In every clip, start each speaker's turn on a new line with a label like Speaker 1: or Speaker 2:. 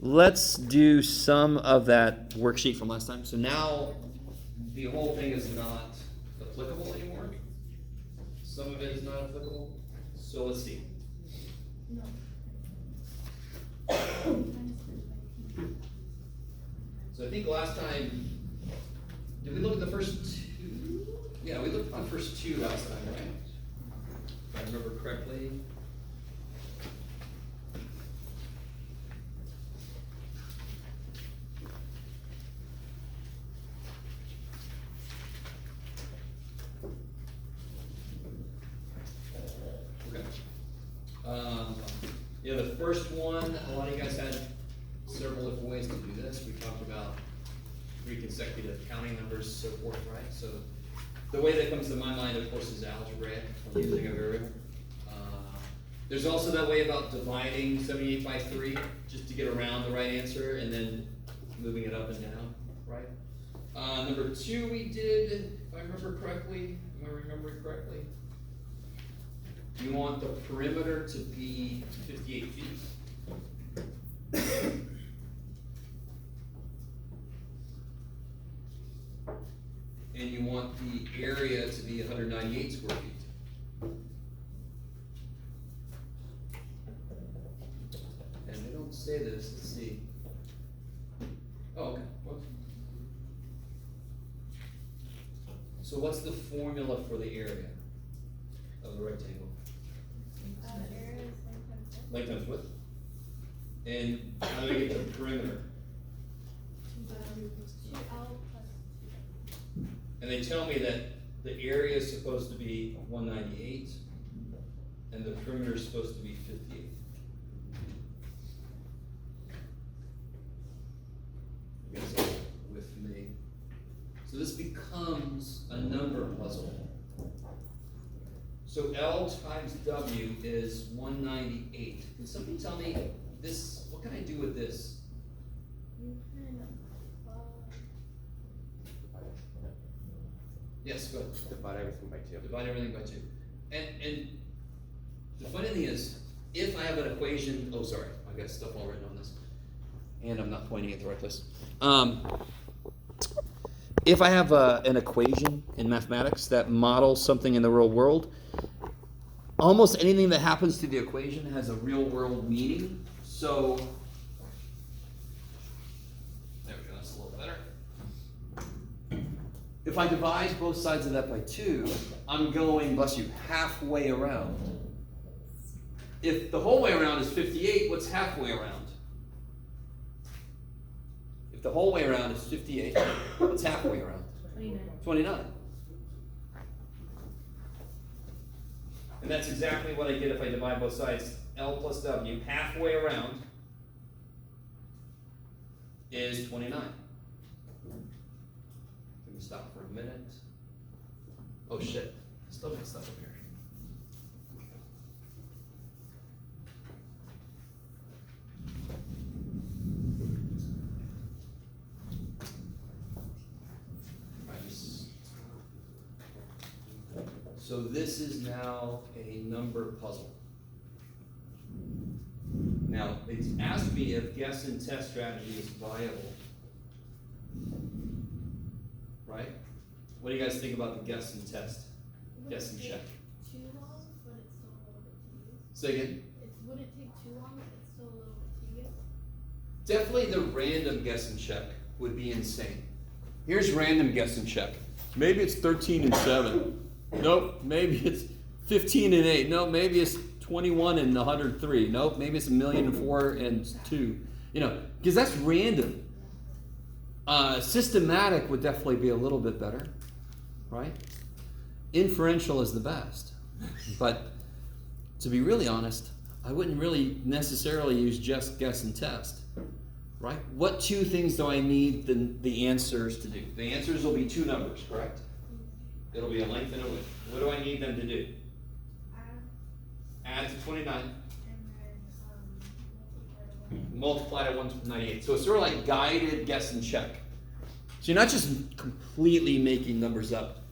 Speaker 1: let's do some of that worksheet from last time. So now the whole thing is not applicable anymore. Some of it is not applicable. So let's see. So I think last time, did we look at the first two? Yeah, we looked at the first two last time, right? If I remember correctly. Okay. Yeah, the first one, a lot of you guys had several different ways to do this. We talked about 3 consecutive counting numbers, so forth, right? So the way that comes to my mind, of course, is algebraic, or using a variable. There's also that way about dividing 78 by 3, just to get around the right answer, and then moving it up and down, right? Number 2 we did, if I remember correctly, am I remembering correctly? You want the perimeter to be 58 feet. And you want the area to be 198 square feet. And they don't say this, let's see. Oh, okay. Well, so what's the formula for the area of the rectangle? Length times width. And how do we get the perimeter? And they tell me that the area is supposed to be 198 and the perimeter is supposed to be 58. You guys all with me? So this becomes a number puzzle. So L times W is 198. Can somebody tell me this, what can I do with this? Yes, go ahead.
Speaker 2: Divide everything by 2.
Speaker 1: Divide everything by 2. And the funny thing is, if I have an equation, oh sorry, I've got stuff all written on this. And I'm not pointing at the right place. If I have an equation in mathematics that models something in the real world, almost anything that happens to the equation has a real world meaning. So, there we go, that's a little better. If I divide both sides of that by 2, I'm going, bless you, halfway around. If the whole way around is 58, what's halfway around? If the whole way around is 58, what's halfway around? 29. And that's exactly what I get if I divide both sides. L plus W, halfway around, is 29. Let me stop for a minute. Oh shit, still got stuff up here. So this is now a number puzzle. Now, it's asked me if guess and test strategy is viable. Right? What do you guys think about the guess and test? Guess and check.
Speaker 3: Too long, but it's still a little bit tedious.
Speaker 1: Say again?
Speaker 3: Would it take too long, but it's still a little bit tedious?
Speaker 1: Definitely the random guess and check would be insane. Here's random guess and check. Maybe it's 13 and 7. Nope, maybe it's 15 and 8. Nope, maybe it's 21 and 103. Nope, maybe it's 1,000,004 and 2. You know, because that's random. Systematic would definitely be a little bit better, right? Inferential is the best. But to be really honest, I wouldn't really necessarily use just guess and test, right? What 2 things do I need the answers to do? The answers will be 2 numbers, correct? It'll be a length and a width. What do I need them to do? Add to 29.
Speaker 3: And then
Speaker 1: Multiply to 198. So it's sort of like guided guess and check. So you're not just completely making numbers up.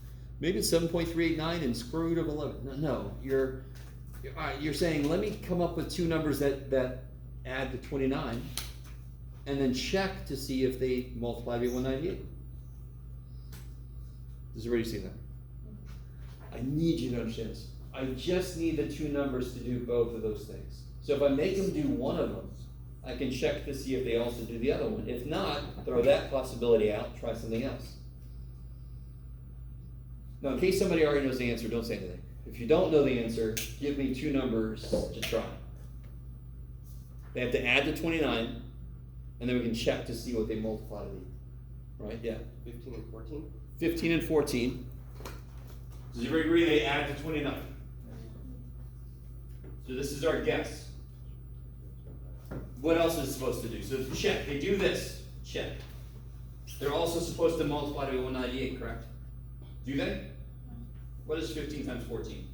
Speaker 1: Maybe it's 7.389 and square root of 11. No, you're saying, let me come up with 2 numbers that add to 29. and then check to see if they multiply by 198. Does everybody see that? I need you to understand this. I just need the two numbers to do both of those things. So if I make them do one of them, I can check to see if they also do the other one. If not, throw that possibility out, try something else. Now, in case somebody already knows the answer, don't say anything. If you don't know the answer, give me two numbers to try. They have to add to 29, and then we can check to see what they multiply to be. Right? Yeah.
Speaker 2: 15 and 14?
Speaker 1: 15 and 14. Does everybody agree they add to 29? So this is our guess. What else is it supposed to do? So check. They do this. Check. They're also supposed to multiply to be 198, correct? Do they? What is 15 times 14?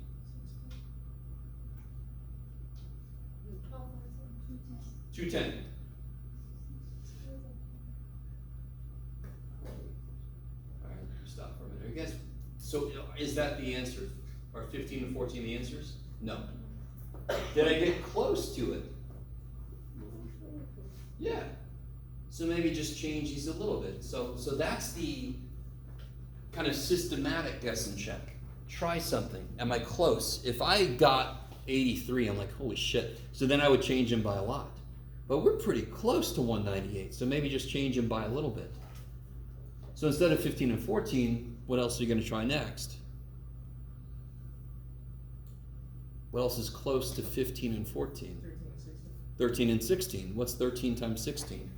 Speaker 1: 210. All right, stop for a minute. You guys, so is that the answer? Are 15 and 14 the answers? No. Did I get close to it? Yeah. So maybe just change these a little bit. So that's the kind of systematic guess and check. Try something. Am I close? If I got 83, I'm like, holy shit. So then I would change them by a lot. But we're pretty close to 198, so maybe just change them by a little bit. So instead of 15 and 14, what else are you going to try next? What else is close to 15 and 14? 13 and 16. What's 13 times 16?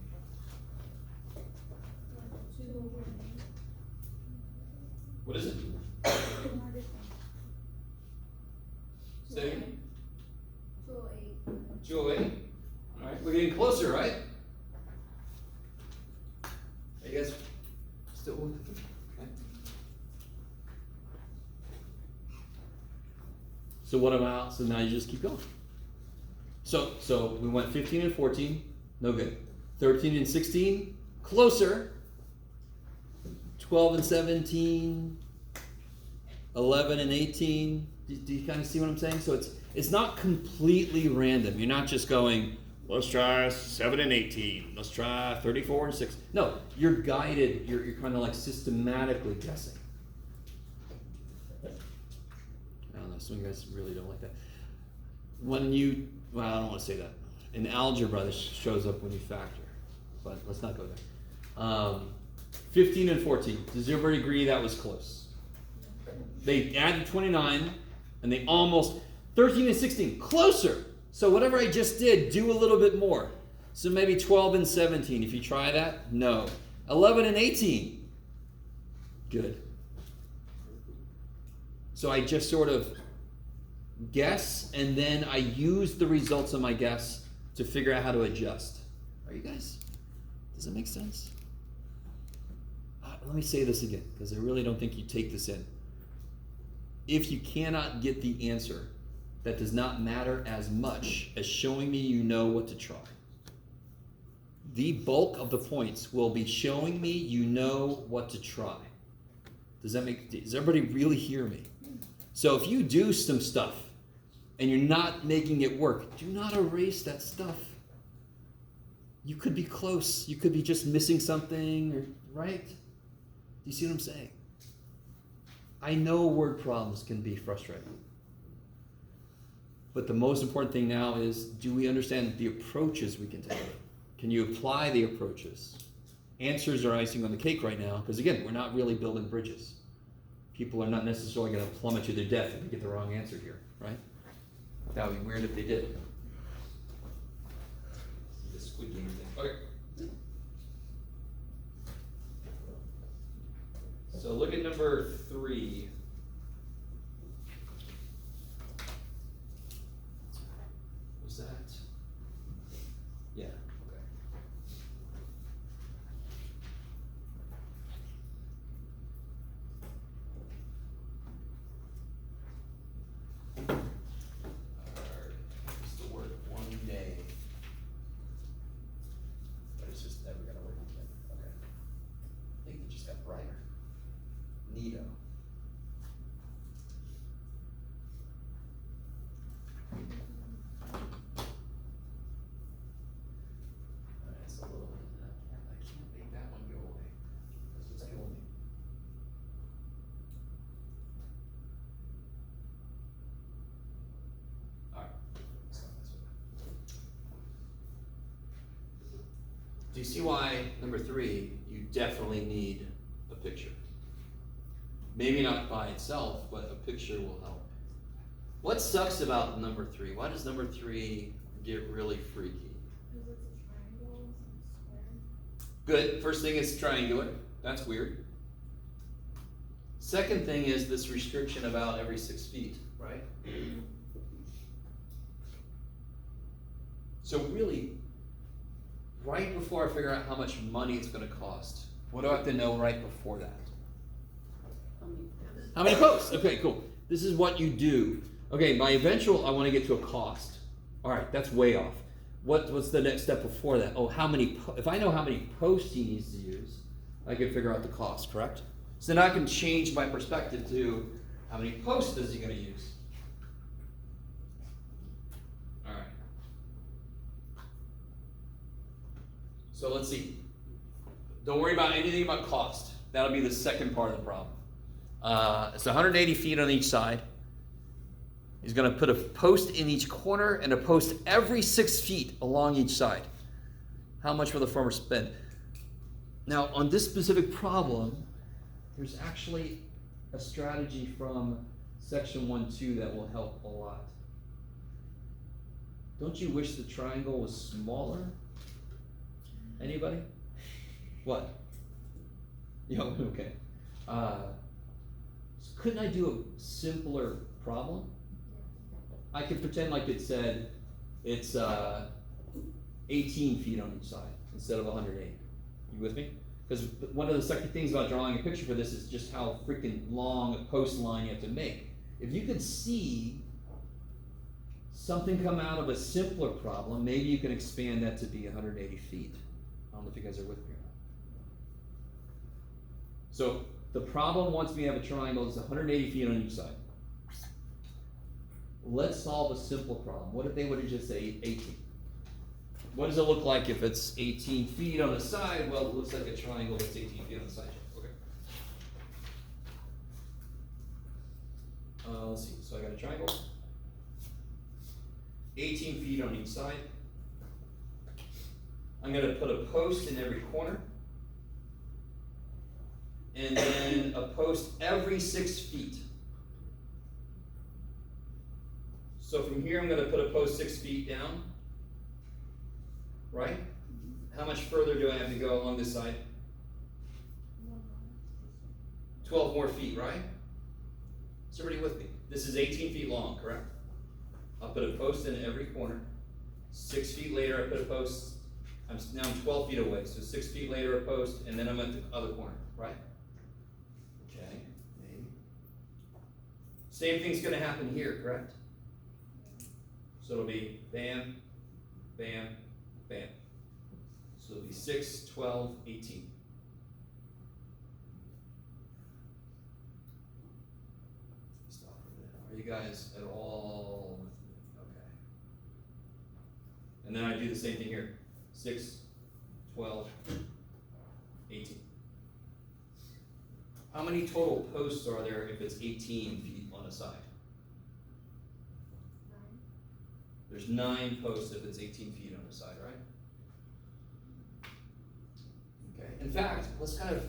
Speaker 1: What is it? Say
Speaker 3: 208.
Speaker 1: 208. All right, we're getting closer, right? Are you guys still with it? Okay. So what about, so now you just keep going. So we went 15 and 14, no good. 13 and 16, closer. 12 and 17, 11 and 18. Do you kind of see what I'm saying? So it's not completely random. You're not just going, let's try 7 and 18. Let's try 34 and 6. No, you're guided. You're kind of like systematically guessing. I don't know. Some of you guys really don't like that. Well, I don't want to say that. In algebra, this shows up when you factor. But let's not go there. 15 and 14. Does everybody agree that was close? They added 29, and they almost... 13 and 16, closer. So whatever I just did, do a little bit more. So maybe 12 and 17. If you try that, no. 11 and 18. Good. So I just sort of guess, and then I use the results of my guess to figure out how to adjust. Are you guys? Does it make sense? Let me say this again, because I really don't think you take this in. If you cannot get the answer, that does not matter as much as showing me you know what to try. The bulk of the points will be showing me you know what to try. Does everybody really hear me? So if you do some stuff and you're not making it work, do not erase that stuff. You could be close. You could be just missing something, right? Do you see what I'm saying? I know word problems can be frustrating. But the most important thing now is, do we understand the approaches we can take? Can you apply the approaches? Answers are icing on the cake right now, because again, we're not really building bridges. People are not necessarily going to plummet to their death if they get the wrong answer here, right? That would be weird if they did. The Squid Game thing. Okay. So look at number 3. Was that? Yeah, okay. Used to work one day. But it's just never gonna work again. Okay. I think it just got brighter. Neato. That's a little Do you see why, number 3, you definitely need a picture? Maybe not by itself, but a picture will help. What sucks about number 3? Why does number 3 get really freaky?
Speaker 3: Because it's a triangle and square.
Speaker 1: Good, first thing is triangular, that's weird. Second thing is this restriction about every 6 feet, right? So really, right before I figure out how much money it's gonna cost, what do I have to know right before that? How many posts? Okay, cool. This is what you do. Okay, my eventual, I wanna get to a cost. All right, that's way off. What's the next step before that? Oh, if I know how many posts he needs to use, I can figure out the cost, correct? So then I can change my perspective to how many posts is he gonna use? All right. So let's see. Don't worry about anything about cost. That'll be the second part of the problem. It's 180 feet on each side. He's going to put a post in each corner and a post every 6 feet along each side. How much will the farmer spend? Now, on this specific problem, there's actually a strategy from section 1.2 that will help a lot. Don't you wish the triangle was smaller? Anybody? What? Yeah, okay. Couldn't I do a simpler problem? I could pretend like it said it's 18 feet on each side instead of 108. You with me? Because one of the second things about drawing a picture for this is just how freaking long a post line you have to make. If you could see something come out of a simpler problem, maybe you can expand that to be 180 feet. I don't know if you guys are with me or not. So the problem wants me to have a triangle that's 180 feet on each side. Let's solve a simple problem. What if they would have just said 18? What does it look like if it's 18 feet on the side? Well, it looks like a triangle that's 18 feet on the side. Okay. Let's see. So I got a triangle. 18 feet on each side. I'm going to put a post in every corner. And then a post every 6 feet. So from here, I'm going to put a post 6 feet down, right? How much further do I have to go along this side? 12 more feet, right? Is everybody with me? This is 18 feet long, correct? I'll put a post in every corner. 6 feet later, I put a post. Now I'm 12 feet away, so 6 feet later, a post, and then I'm at the other corner, right? Okay, maybe. Same thing's going to happen here, correct? So it'll be bam, bam, bam. So it'll be 6, 12, 18. Stop for a minute. Are you guys at all with me? Okay. And then I do the same thing here. 6, 12, 18. How many total posts are there if it's 18 feet on a side? There's 9 posts if it's 18 feet on the side, right? Okay. In fact, let's kind of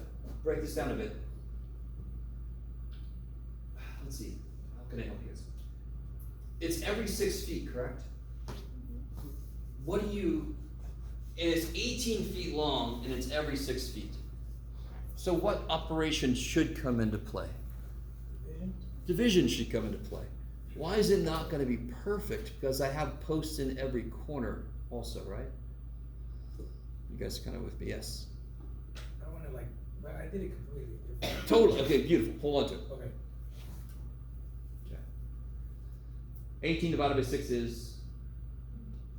Speaker 1: break this down a bit. Let's see. How can I help you guys? It's every 6 feet, correct? What do you... And it's 18 feet long, and it's every 6 feet. So what operation should come into play? Division should come into play. Why is it not going to be perfect? Because I have posts in every corner also, right? You guys are kind of with me, yes?
Speaker 2: I want to but I did it completely different.
Speaker 1: Totally, okay, beautiful. Hold on to it.
Speaker 2: Okay.
Speaker 1: Okay. 18 divided by 6 is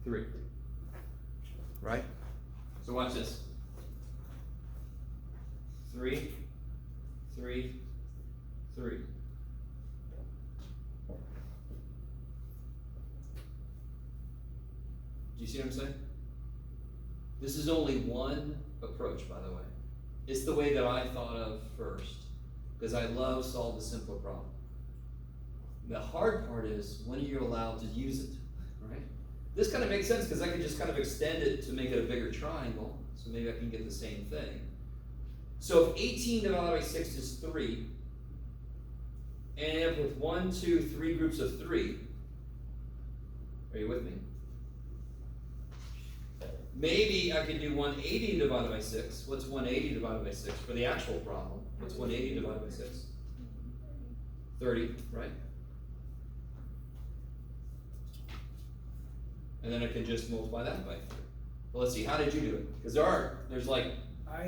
Speaker 1: 3. Right? So watch this. 3, 3, 3. Do you see what I'm saying? This is only one approach, by the way. It's the way that I thought of first, because I love solve the simpler problem. The hard part is when are you allowed to use it, right? This kind of makes sense, because I could just kind of extend it to make it a bigger triangle, so maybe I can get the same thing. So if 18 divided by 6 is 3, and I end up with 1, 2, 3 groups of 3, are you with me? Maybe I could do 180 divided by 6. What's 180 divided by 6 for the actual problem? What's 180 divided by 6? 30, right? And then I can just multiply that by 3. Well, let's see, how did you do it? Because there's like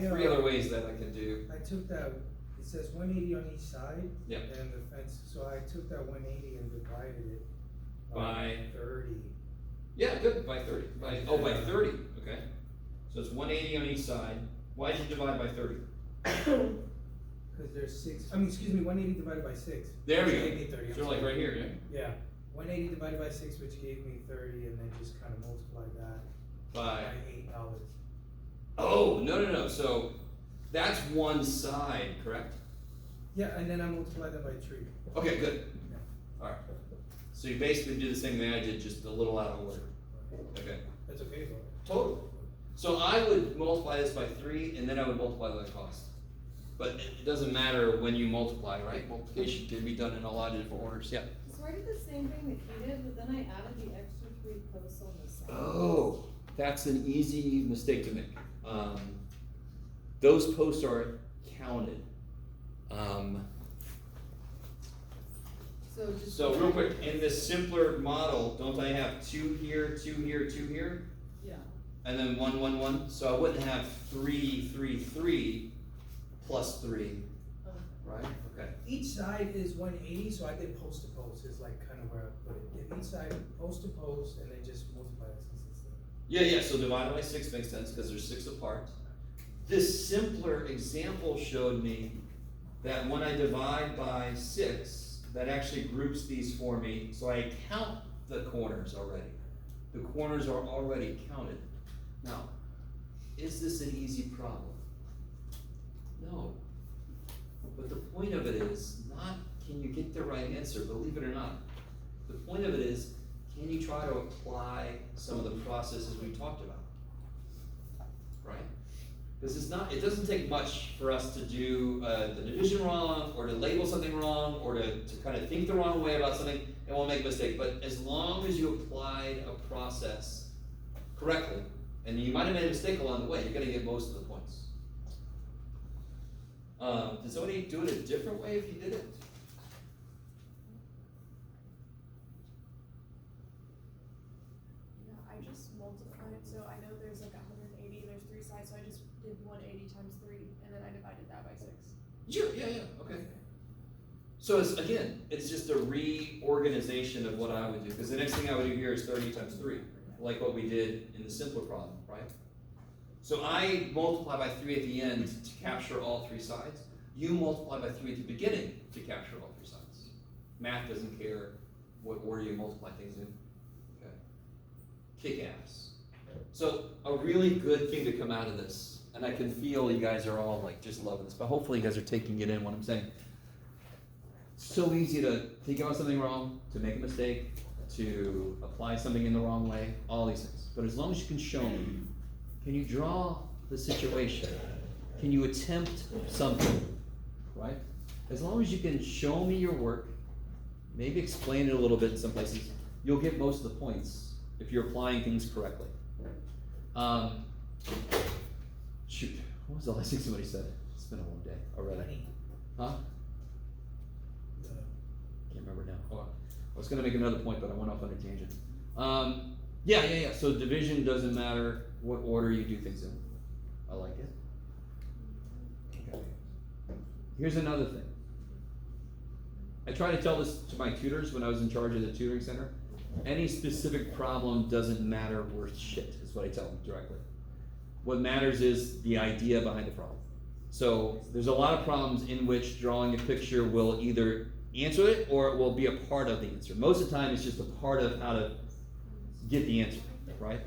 Speaker 1: three other ways that I can do.
Speaker 2: I took that, it says 180 on each side.
Speaker 1: Yeah.
Speaker 2: And the fence, so I took that 180 and divided it
Speaker 1: By?
Speaker 2: 30.
Speaker 1: Yeah, good, by 30. By 30, okay. So it's 180 on each side. Why did you divide by 30?
Speaker 2: Because there's 6, 180 divided by 6.
Speaker 1: There we
Speaker 2: which
Speaker 1: go.
Speaker 2: gave me 30. I'm
Speaker 1: So like
Speaker 2: sorry.
Speaker 1: right here, yeah?
Speaker 2: Yeah, 180 divided by 6, which gave me 30, and then just kind of multiplied that
Speaker 1: By,
Speaker 2: $8.
Speaker 1: oh, no, so that's one side, correct?
Speaker 2: Yeah, and then I multiplied that by 3.
Speaker 1: Okay, good.
Speaker 2: Yeah.
Speaker 1: Alright. So you basically do the same thing I did, just a little out of order. Okay.
Speaker 2: That's okay, though.
Speaker 1: Totally. So I would multiply this by 3, and then I would multiply by the cost. But it doesn't matter when you multiply, right? Multiplication can be done in a lot of different orders, yeah.
Speaker 3: So I did the same thing that he did, but then I added the extra 3 posts on the side.
Speaker 1: Oh, that's an easy mistake to make. Those posts are counted. So real quick, in this simpler model, don't I have 2 here, 2 here, 2 here?
Speaker 3: Yeah.
Speaker 1: And then 1, 1, 1, so I wouldn't have 3, 3, 3 plus 3, right? Okay.
Speaker 2: Each side is 180, so I did post to post, is like kind of where I put it. Give each side post to post, and then just multiply it since it's the.
Speaker 1: Yeah, so divided by 6 makes sense, because there's 6 apart. This simpler example showed me that when I divide by 6, that actually groups these for me, so I count the corners already. The corners are already counted. Now, is this an easy problem? No. But the point of it is not, can you get the right answer, believe it or not. The point of it is, can you try to apply some of the processes we talked about? Right? Because it doesn't take much for us to do the division wrong, or to label something wrong, or to kind of think the wrong way about something, and we'll make a mistake. But as long as you applied a process correctly, and you might have made a mistake along the way, you're gonna get most of the points. Did somebody do it a different way if you did it?
Speaker 3: Yeah, I just multiplied, so I know there's like 180, there's 3 sides, so I just did 180 times 3, and then I divided that by 6.
Speaker 1: Sure, yeah, okay. So it's just a reorganization of what I would do, because the next thing I would do here is 30 times 3, like what we did in the simpler problem, right? So I multiply by 3 at the end to capture all 3 sides. You multiply by 3 at the beginning to capture all 3 sides. Math doesn't care what order you multiply things in. Okay. Kick ass. So a really good thing to come out of this, and I can feel you guys are all like just loving this, but hopefully you guys are taking it in what I'm saying. So easy to think about something wrong, to make a mistake, to apply something in the wrong way, all these things. But as long as you can show me, can you draw the situation? Can you attempt something, right? As long as you can show me your work, maybe explain it a little bit in some places, you'll get most of the points if you're applying things correctly. Shoot, what was the last thing somebody said? It's been a long day already.
Speaker 2: Money.
Speaker 1: Huh? Can't remember now. Oh, I was gonna make another point, but I went off on a tangent. Yeah. So division doesn't matter what order you do things in. I like it. Okay. Here's another thing. I try to tell this to my tutors when I was in charge of the tutoring center. Any specific problem doesn't matter worth shit, is what I tell them directly. What matters is the idea behind the problem. So there's a lot of problems in which drawing a picture will either answer it or it will be a part of the answer. Most of the time it's just a part of how to get the answer, right?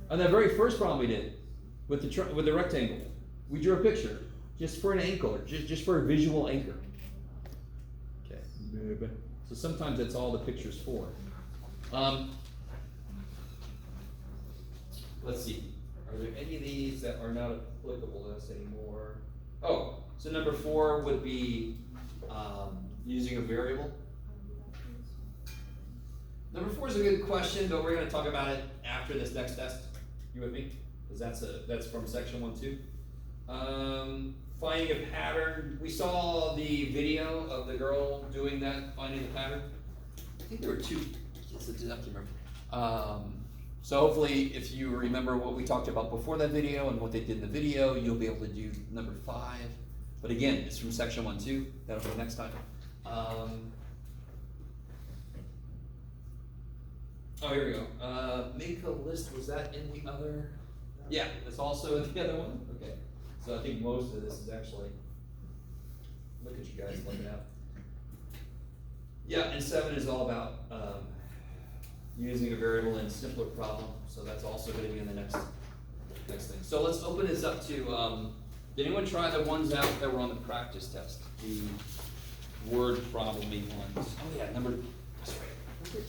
Speaker 1: On that very first problem we did with the rectangle, we drew a picture just for an anchor, just for a visual anchor. Okay. So sometimes that's all the picture's for. let's see, are there any of these that are not applicable to us anymore? Oh, so number 4 would be, using a variable. Number 4 is a good question, but we're gonna talk about it after this next test. You with me? Because that's from section 1 too. Finding a pattern. We saw the video of the girl doing that, finding the pattern. I think there were 2. Yes, I can't remember. So hopefully, if you remember what we talked about before that video and what they did in the video, you'll be able to do number 5. But again, it's from section 1 too. That'll be next time. Oh, here we go. Make a list. Was that in the other? Yeah, it's also in the other one. Okay. So I think most of this is actually. Look at you guys looking out. Yeah, and 7 is all about using a variable in a simpler problem. So that's also going to be in the next thing. So let's open this up to. Did anyone try the ones out that were on the practice test? The word problem-y ones. Oh yeah, number 8.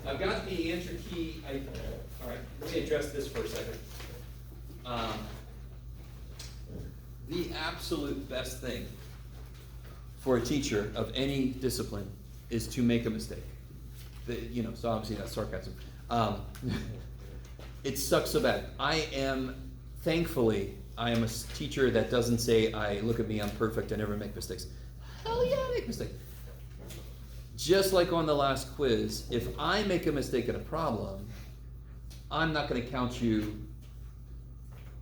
Speaker 1: I've got the answer key. All right, let me address this for a second. The absolute best thing for a teacher of any discipline is to make a mistake. So obviously that's sarcasm. It sucks so bad. Thankfully, I am a teacher that doesn't say, look at me, I'm perfect, I never make mistakes. Hell yeah, I make mistakes. Just like on the last quiz, if I make a mistake in a problem, I'm not going to count you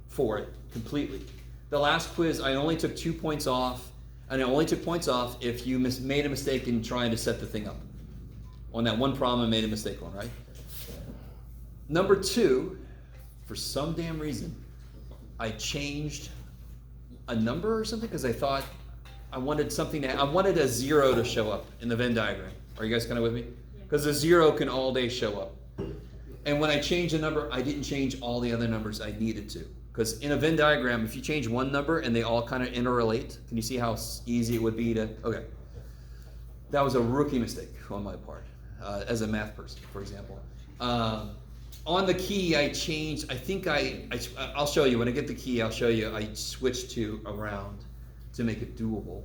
Speaker 1: for it completely. The last quiz, I only took 2 points off, and I only took points off if you made a mistake in trying to set the thing up. On that one problem I made a mistake on, right? Number 2, for some damn reason, I changed a number or something because I thought I wanted a 0 to show up in the Venn diagram. Are you guys kind of with me? Because a 0 can all day show up. And when I changed a number, I didn't change all the other numbers I needed to. Because in a Venn diagram, if you change one number and they all kind of interrelate, can you see how easy it would be to, okay. That was a rookie mistake on my part, as a math person, for example. On the key, I changed, I'll show you, when I get the key, I'll show you, I switched to around to make it doable.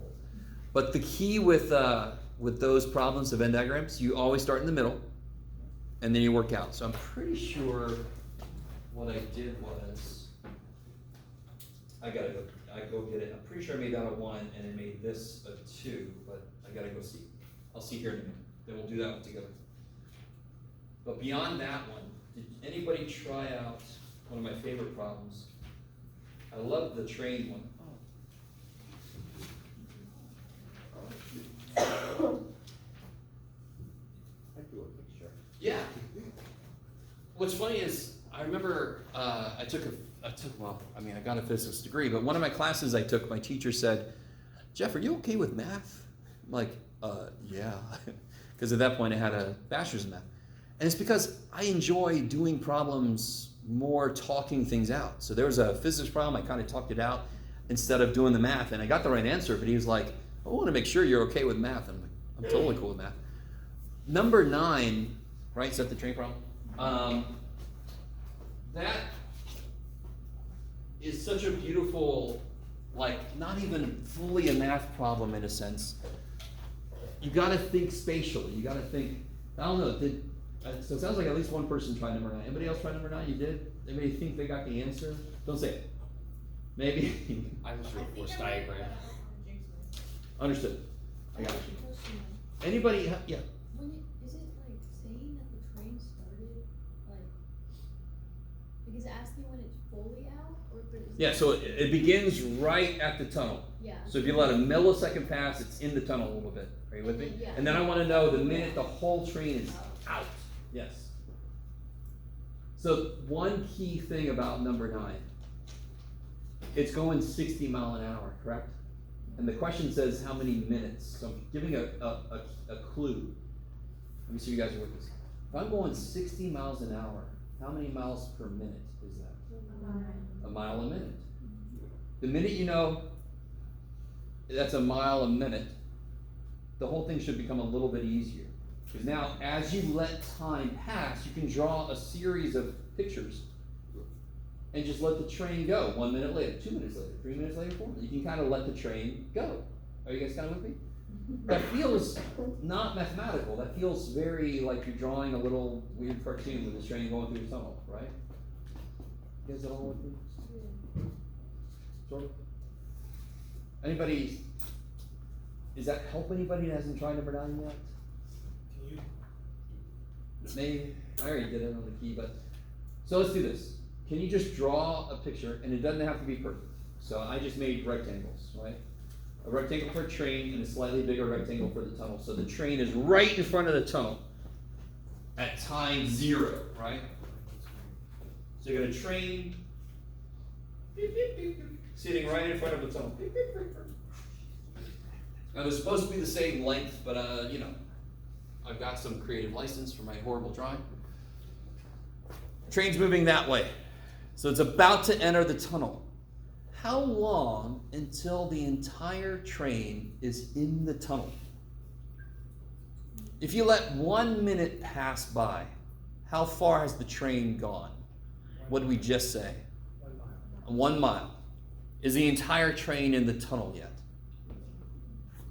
Speaker 1: But the key with those problems, the Venn diagrams, you always start in the middle, and then you work out. So I'm pretty sure what I did was, I go get it. I'm pretty sure I made that a 1, and I made this a 2, but I gotta go see. I'll see here in a minute. Then we'll do that one together. But beyond that one, did anybody try out one of my favorite problems? I love the train one. Yeah. What's funny is I remember I got a physics degree, but one of my classes I took, my teacher said, "Jeff, are you okay with math?" I'm like, yeah, because at that point I had a bachelor's in math, and it's because I enjoy doing problems more, talking things out. So there was a physics problem, I kind of talked it out instead of doing the math, and I got the right answer, but he was like, "I want to make sure you're okay with math." And I'm like, I'm totally cool with math. Number 9, right? Is that the train problem? That is such a beautiful, not even fully a math problem in a sense. You got to think spatially. You got to think. I don't know. So it sounds like at least one person tried number 9. Anybody else try number 9? You did? Anybody think they got the answer? Don't say it. Maybe.
Speaker 4: I just drew a forced diagram.
Speaker 1: Understood. I got you. Anybody? Yeah.
Speaker 5: Is it saying that the train started is it asking when it's fully out or if it's
Speaker 1: Yeah. So it begins right at the tunnel.
Speaker 5: Yeah.
Speaker 1: So if you let a millisecond pass, it's in the tunnel a little bit. Are you with me?
Speaker 5: Yeah.
Speaker 1: And then I want to know the minute the whole train is out. Yes. So one key thing about number 9, it's going 60 miles an hour, correct? And the question says how many minutes. So I'm giving a clue. Let me see if you guys are with this. If I'm going 60 miles an hour, how many miles per minute is that? A mile a minute. The minute you know that's a mile a minute, the whole thing should become a little bit easier. Because now, as you let time pass, you can draw a series of pictures and just let the train go. 1 minute later, 2 minutes later, 3 minutes later, 4 minutes. You can kind of let the train go. Are you guys kind of with me? That feels not mathematical. That feels very like you're drawing a little weird cartoon with a train going through the tunnel, right? You guys all with me? Jordan? Anybody? Does that help anybody that hasn't tried number 9 yet?
Speaker 2: Can you?
Speaker 1: Maybe I already did it on the key, but so let's do this. Can you just draw a picture, and it doesn't have to be perfect. So I just made rectangles, right? A rectangle for a train and a slightly bigger rectangle for the tunnel. So the train is right in front of the tunnel at time 0, right? So you got a train beep, beep, beep, beep, sitting right in front of the tunnel. Beep, beep, beep, beep. Now they're supposed to be the same length, but you know, I've got some creative license for my horrible drawing. Train's moving that way. So it's about to enter the tunnel. How long until the entire train is in the tunnel? If you let 1 minute pass by, how far has the train gone? What did we just say?
Speaker 2: 1 mile.
Speaker 1: 1 mile. Is the entire train in the tunnel yet?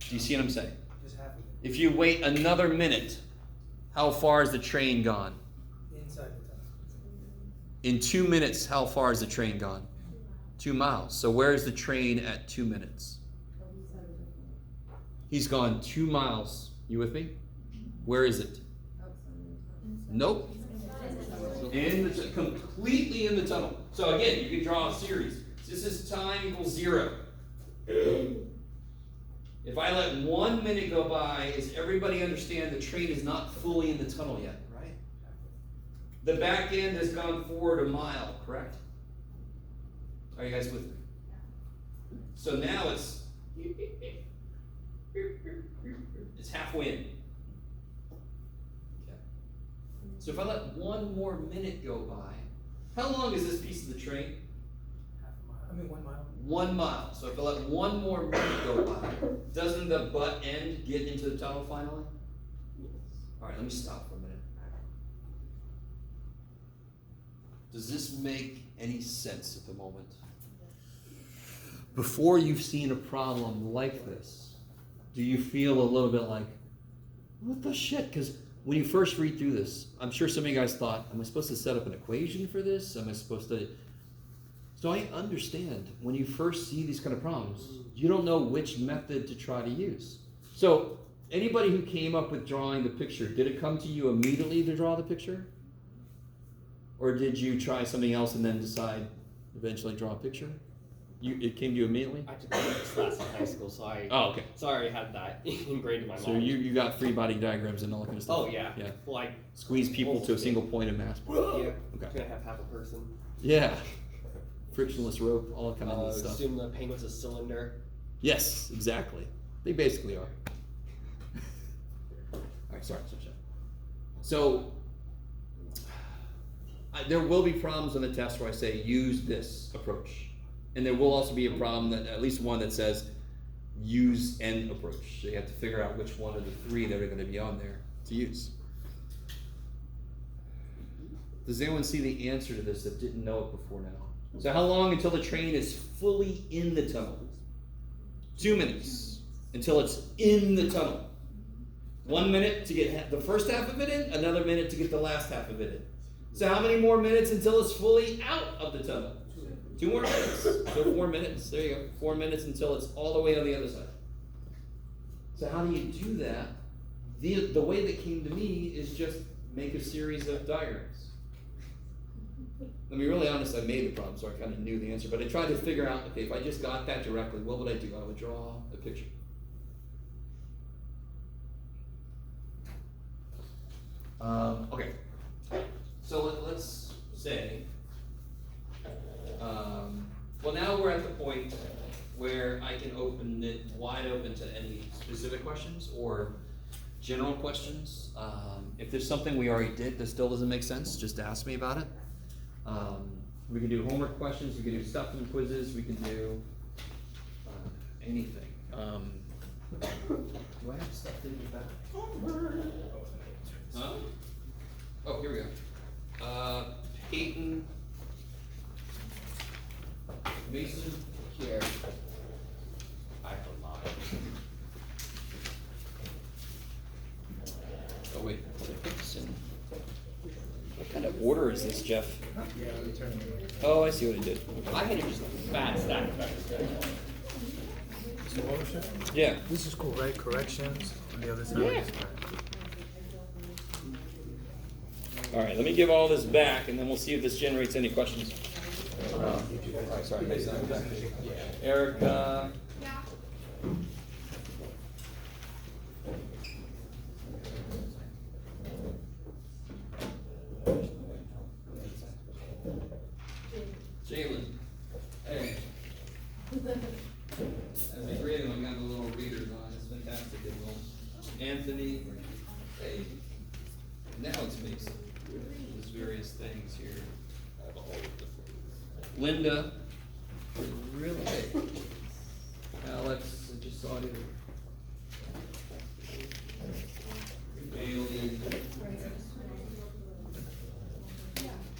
Speaker 1: Do you see what I'm saying?
Speaker 2: Just half of it.
Speaker 1: If you wait another minute, how far is the train gone?
Speaker 2: Inside the tunnel.
Speaker 1: In 2 minutes, how far is the train gone? 2 miles. So where is the train at 2 minutes? He's gone 2 miles. You with me? Where is it? Nope. Completely in the tunnel. So again, you can draw a series. This is time equals 0. If I let 1 minute go by, does everybody understand the train is not fully in the tunnel yet, right? The back end has gone forward 1 mile, correct? Are you guys with me? So now it's halfway in. Okay. So if I let 1 more minute go by, how long is this piece of the train?
Speaker 2: Half a mile. I mean 1 mile.
Speaker 1: 1 mile. So if I let 1 more minute go by, doesn't the butt end get into the tunnel finally? All right, let me stop for a minute. Does this make any sense at the moment? Before you've seen a problem like this, do you feel a little bit like, what the shit? Because when you first read through this, I'm sure some of you guys thought, am I supposed to set up an equation for this? Am I supposed to... So I understand when you first see these kind of problems, you don't know which method to try to use. So anybody who came up with drawing the picture, did it come to you immediately to draw the picture? Or did you try something else and then decide eventually draw a picture? It came to you immediately?
Speaker 4: I took this class in high school, so I
Speaker 1: Okay.
Speaker 4: so I already had that ingrained in my mind.
Speaker 1: So you got free body diagrams and all that kind of stuff?
Speaker 4: Oh yeah.
Speaker 1: Yeah.
Speaker 4: Like
Speaker 1: Squeeze people to a single point of mass.
Speaker 4: yeah.
Speaker 1: Okay.
Speaker 4: Gonna have half a person.
Speaker 1: Yeah. Frictionless rope, all that kind of neat stuff.
Speaker 4: Assume the penguin's a cylinder.
Speaker 1: Yes, exactly. They basically are. Alright, sorry. So, there will be problems on the test where I say use this approach. And there will also be a problem, that at least one that says use an approach. So you have to figure out which one of the 3 that are going to be on there to use. Does anyone see the answer to this that didn't know it before now? So how long until the train is fully in the tunnel? 2 minutes until it's in the tunnel. 1 minute to get the first half of it in, another minute to get the last half of it in. So how many more minutes until it's fully out of the tunnel? 2 more minutes. So 4 minutes. There you go. 4 minutes until it's all the way on the other side. So how do you do that? The way that came to me is just make a series of diagrams. Let me be really honest, I made the problem, so I kind of knew the answer, but I tried to figure out, okay, if I just got that directly, what would I do? I would draw a picture. Okay. So let's say, well, now we're at the point where I can open it wide open to any specific questions or general questions. If there's something we already did that still doesn't make sense, just ask me about it. We can do homework questions, we can do stuff and quizzes, we can do anything. Do I have stuff in the back? Huh? Oh, here we go. Peyton Mason.
Speaker 4: Here. I have a lot.
Speaker 1: Oh, wait. What kind of order is this, Jeff?
Speaker 2: Yeah, let me turn it.
Speaker 1: Oh, I see what I did.
Speaker 4: I had just a fat stack of extra.
Speaker 2: So ownership?
Speaker 1: Yeah.
Speaker 2: This is cool, right? Corrections on the other side.
Speaker 4: Yeah.
Speaker 1: All right, let me give all this back, and then we'll see if this generates any questions. Sorry, Mason. Erica.
Speaker 3: Yeah.
Speaker 1: Jalen. Hey. As we read them, I'm got the little readers on. It's fantastic. Anthony. Hey. Now it's Mason. There's various things here. Linda. Really? Alex, I just saw you. Bailey.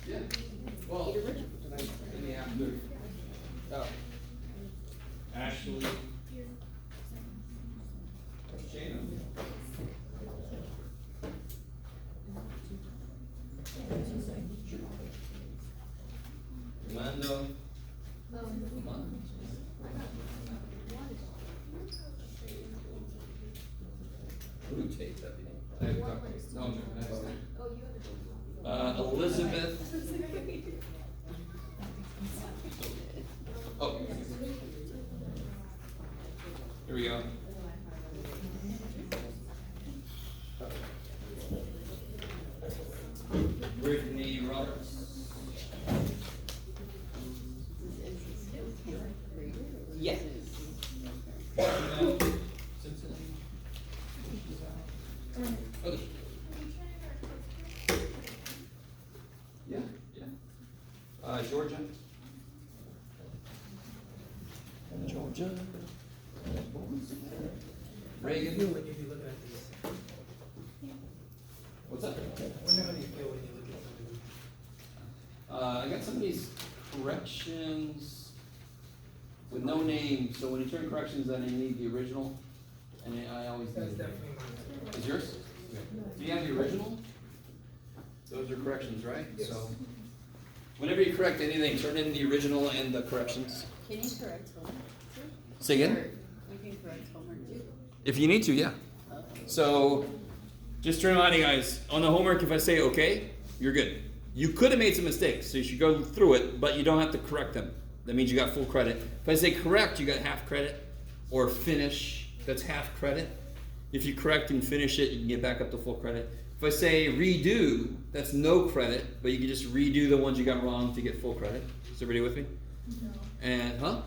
Speaker 1: Yeah. Well, in the after. Oh. Ashley. Shayna. Mando. Blue tape, that'd be. I have a couple. No, no, Elizabeth. Oh. Here we go. Brittany Roberts.
Speaker 4: Yes.
Speaker 1: Cincinnati. Oh. Yeah, yeah. Georgia. Georgia. Reagan.
Speaker 2: You when you be looking at these.
Speaker 1: What's up?
Speaker 2: I wonder how do you feel when you look at some of these?
Speaker 1: I got some of these corrections with no name, so when you turn corrections, then you need the original, and I always
Speaker 2: That's
Speaker 1: need.
Speaker 2: definitely mine.
Speaker 1: Is yours? Do you have the original? Those are corrections, right?
Speaker 2: Yes.
Speaker 1: So, whenever you correct anything, turn in the original and the corrections.
Speaker 5: Can you correct homework?
Speaker 1: Say again?
Speaker 5: Or we can correct homework too.
Speaker 1: If you need to, yeah. So, just to remind you guys, on the homework, if I say okay, you're good. You could have made some mistakes, so you should go through it, but you don't have to correct them. That means you got full credit. If I say correct, you got half credit, or finish, that's half credit. If you correct and finish it, you can get back up to full credit. If I say redo, that's no credit, but you can just redo the ones you got wrong to get full credit. Is everybody with me?
Speaker 3: No.
Speaker 1: And, huh?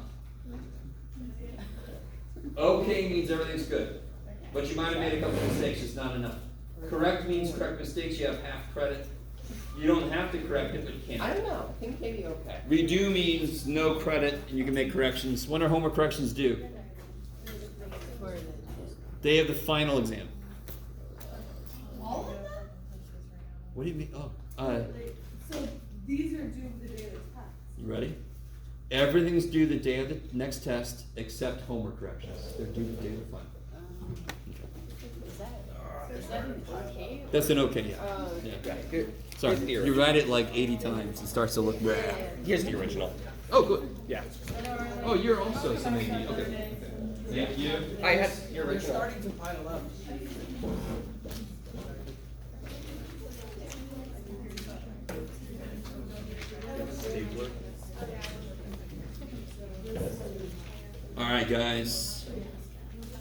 Speaker 1: Okay means everything's good, but you might have made a couple mistakes, it's not enough. Correct means correct mistakes, you have half credit. You don't have to correct it, but you can.
Speaker 4: I don't know. I think maybe okay.
Speaker 1: Redo means no credit, and you can make corrections. When are homework corrections due?
Speaker 5: For the
Speaker 1: Day of the final exam.
Speaker 3: All of them?
Speaker 1: What do you mean? Oh,
Speaker 3: So these are due the day of the test.
Speaker 1: you ready? Everything's due the day of the next test, except homework corrections. They're due the day of the final.
Speaker 5: is that an okay?
Speaker 1: That's an okay, yeah. Yeah.
Speaker 4: Yeah, good.
Speaker 1: Sorry,
Speaker 4: Here's the
Speaker 1: you
Speaker 4: original.
Speaker 1: write it like 80 times, it starts to look bad.
Speaker 4: Here's the original.
Speaker 1: Oh, good.
Speaker 4: Yeah.
Speaker 1: Oh, you're also some AD. Okay. Thank you.
Speaker 4: I had your
Speaker 2: They're
Speaker 4: original.
Speaker 2: starting to pile up.
Speaker 4: Stapler.
Speaker 1: All right, guys.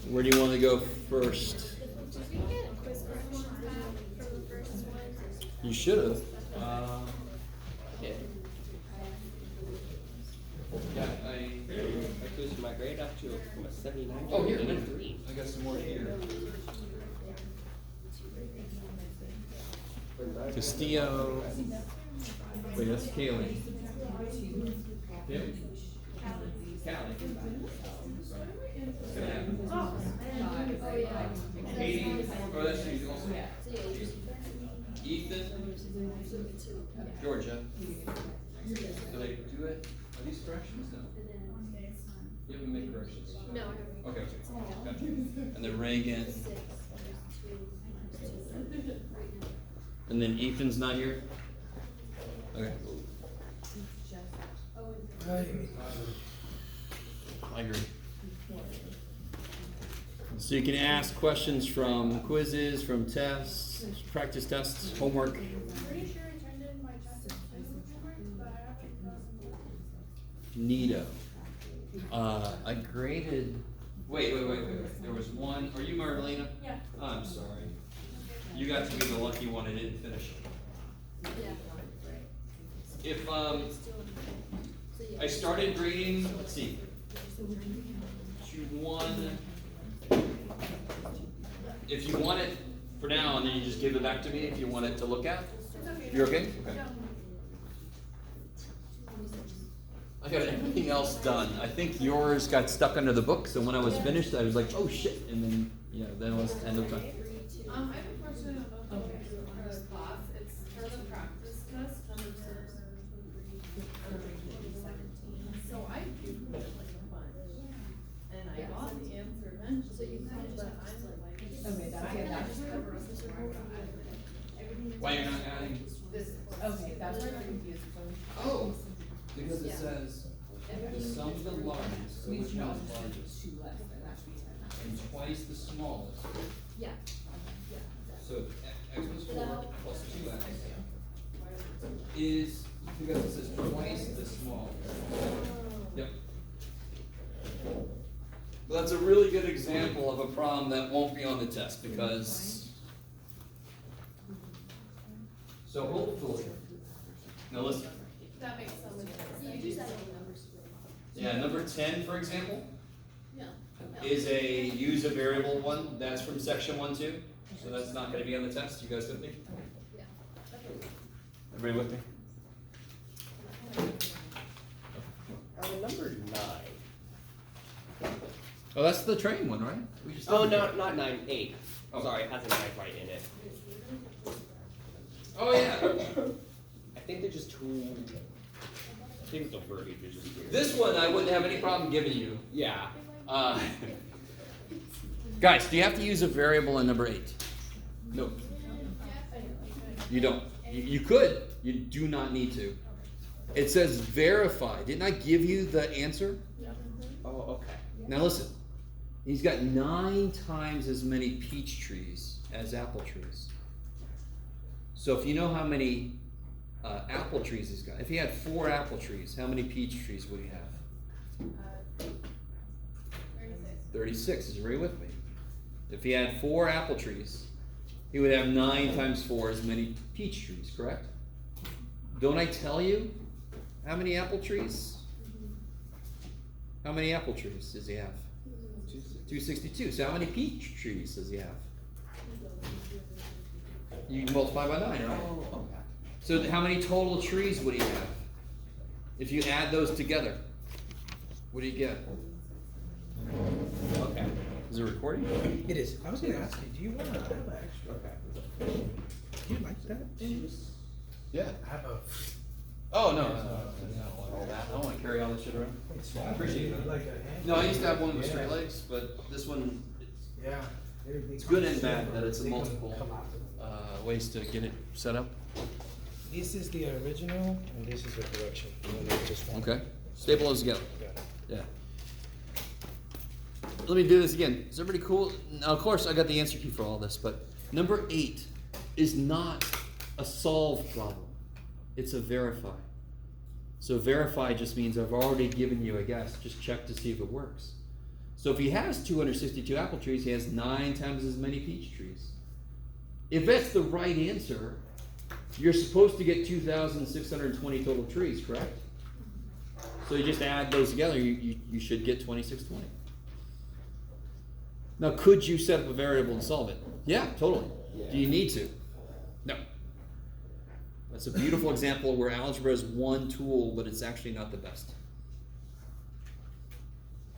Speaker 1: Where do you want to go first?
Speaker 3: Did we get quiz corrections back from the first one?
Speaker 1: You should have.
Speaker 4: Yeah.
Speaker 1: Yeah,
Speaker 4: I boosted my grade up to from a 79
Speaker 1: Oh, here.
Speaker 4: to a 3.
Speaker 1: I got some more here. Castillo. Wait, that's Kaylee. Yep. Callie.
Speaker 3: Oh, yeah.
Speaker 1: Katie. Oh, that's you also. Ethan, Georgia. Did I do it? Are these corrections? No. You haven't made corrections?
Speaker 3: No, I haven't.
Speaker 1: Okay, gotcha. And then Reagan. And then Ethan's not here? Okay. I agree. So you can ask questions from quizzes, from tests, practice tests, homework.
Speaker 3: Pretty sure I turned in my chapter 2 homework, but I have to
Speaker 1: Neato. I graded. Wait. There was one. Are you Marlena?
Speaker 3: Yeah.
Speaker 1: I'm sorry. You got to be the lucky one and didn't finish. If I started grading, let's see, one. If you want it for now, and then you just give it back to me if you want it to look at. You're okay? Okay. I got everything else done. I think yours got stuck under the book, so when I was finished, I was like, oh shit, and then, then it was end of time.
Speaker 6: I have a question about the class. It's for the practice test, number 6. So I googled it like a bunch, and I got the answer eventually. So you kind of just
Speaker 5: Okay, that's
Speaker 1: Why you're not adding?
Speaker 5: okay, that's where I'm confused from.
Speaker 1: Oh, because it says the sum of the largest, so which one is largest?
Speaker 5: Two less than that.
Speaker 1: And twice the smallest.
Speaker 3: Yeah.
Speaker 1: So x plus 4 plus 2x is, because it says twice the smallest. Yep. Well, that's a really good example of a problem that won't be on the test because. So hopefully, now listen.
Speaker 6: That makes so much sense.
Speaker 3: You use that in numbers.
Speaker 1: Yeah, number 10, for example,
Speaker 3: No.
Speaker 1: is a use a variable one. That's from section 1, 2. So that's not going to be on the test. You guys with me?
Speaker 3: Yeah.
Speaker 1: Everybody with me?
Speaker 4: Number 9.
Speaker 1: Oh, that's the train one, right? We just
Speaker 4: Oh, no, not 9, 8.
Speaker 1: Oh.
Speaker 4: Sorry, it has a 9 right in it.
Speaker 1: Oh yeah.
Speaker 4: I think they're just too. I think the verbiage is just weird.
Speaker 1: This one I wouldn't have any problem giving you.
Speaker 4: Yeah.
Speaker 1: Guys, do you have to use a variable in number 8? No. You don't. You could. You do not need to. It says verify. Didn't I give you the answer?
Speaker 4: Oh, okay.
Speaker 1: Now listen. He's got 9 times as many peach trees as apple trees. So if you know how many apple trees he's got, if he had 4 apple trees, how many peach trees would he have? 36. Is everybody with me? If he had 4 apple trees, he would have 9 times 4 as many peach trees, correct? Don't I tell you how many apple trees? How many apple trees does he have? 262. So how many peach trees does he have? You multiply by 9, right?
Speaker 4: Oh, okay.
Speaker 1: So how many total trees would he have? If you add those together, what do you get?
Speaker 4: Okay.
Speaker 1: Is it recording?
Speaker 2: It is. I was gonna ask you, do you want to have an extra?
Speaker 4: Okay.
Speaker 2: Do you like that?
Speaker 1: Yeah.
Speaker 2: I have a.
Speaker 1: Oh, no. I don't want that. I don't want to carry all this shit around. I appreciate it.
Speaker 2: Like a hand?
Speaker 1: No, I used to have one with
Speaker 2: Yeah.
Speaker 1: straight legs, but this one,
Speaker 2: Yeah.
Speaker 1: it's good and bad that it's a
Speaker 2: They can
Speaker 1: multiple
Speaker 2: come out of it.
Speaker 1: ways to get it set up.
Speaker 2: This is the original, and this is the correction. And then just one.
Speaker 1: Okay. Staple those together.
Speaker 2: Got it.
Speaker 1: Yeah. Let me do this again. Is everybody cool? Now, of course, I got the answer key for all this, but number 8 is not a solve problem. It's a verify. So verify just means I've already given you a guess. Just check to see if it works. So if he has 262 apple trees, he has 9 times as many peach trees. If that's the right answer, you're supposed to get 2,620 total trees, correct? So you just add those together, you should get 2620. Now, could you set up a variable and solve it? Yeah, totally.
Speaker 4: Yeah.
Speaker 1: Do you need to? No. That's a beautiful example where algebra is one tool, but it's actually not the best.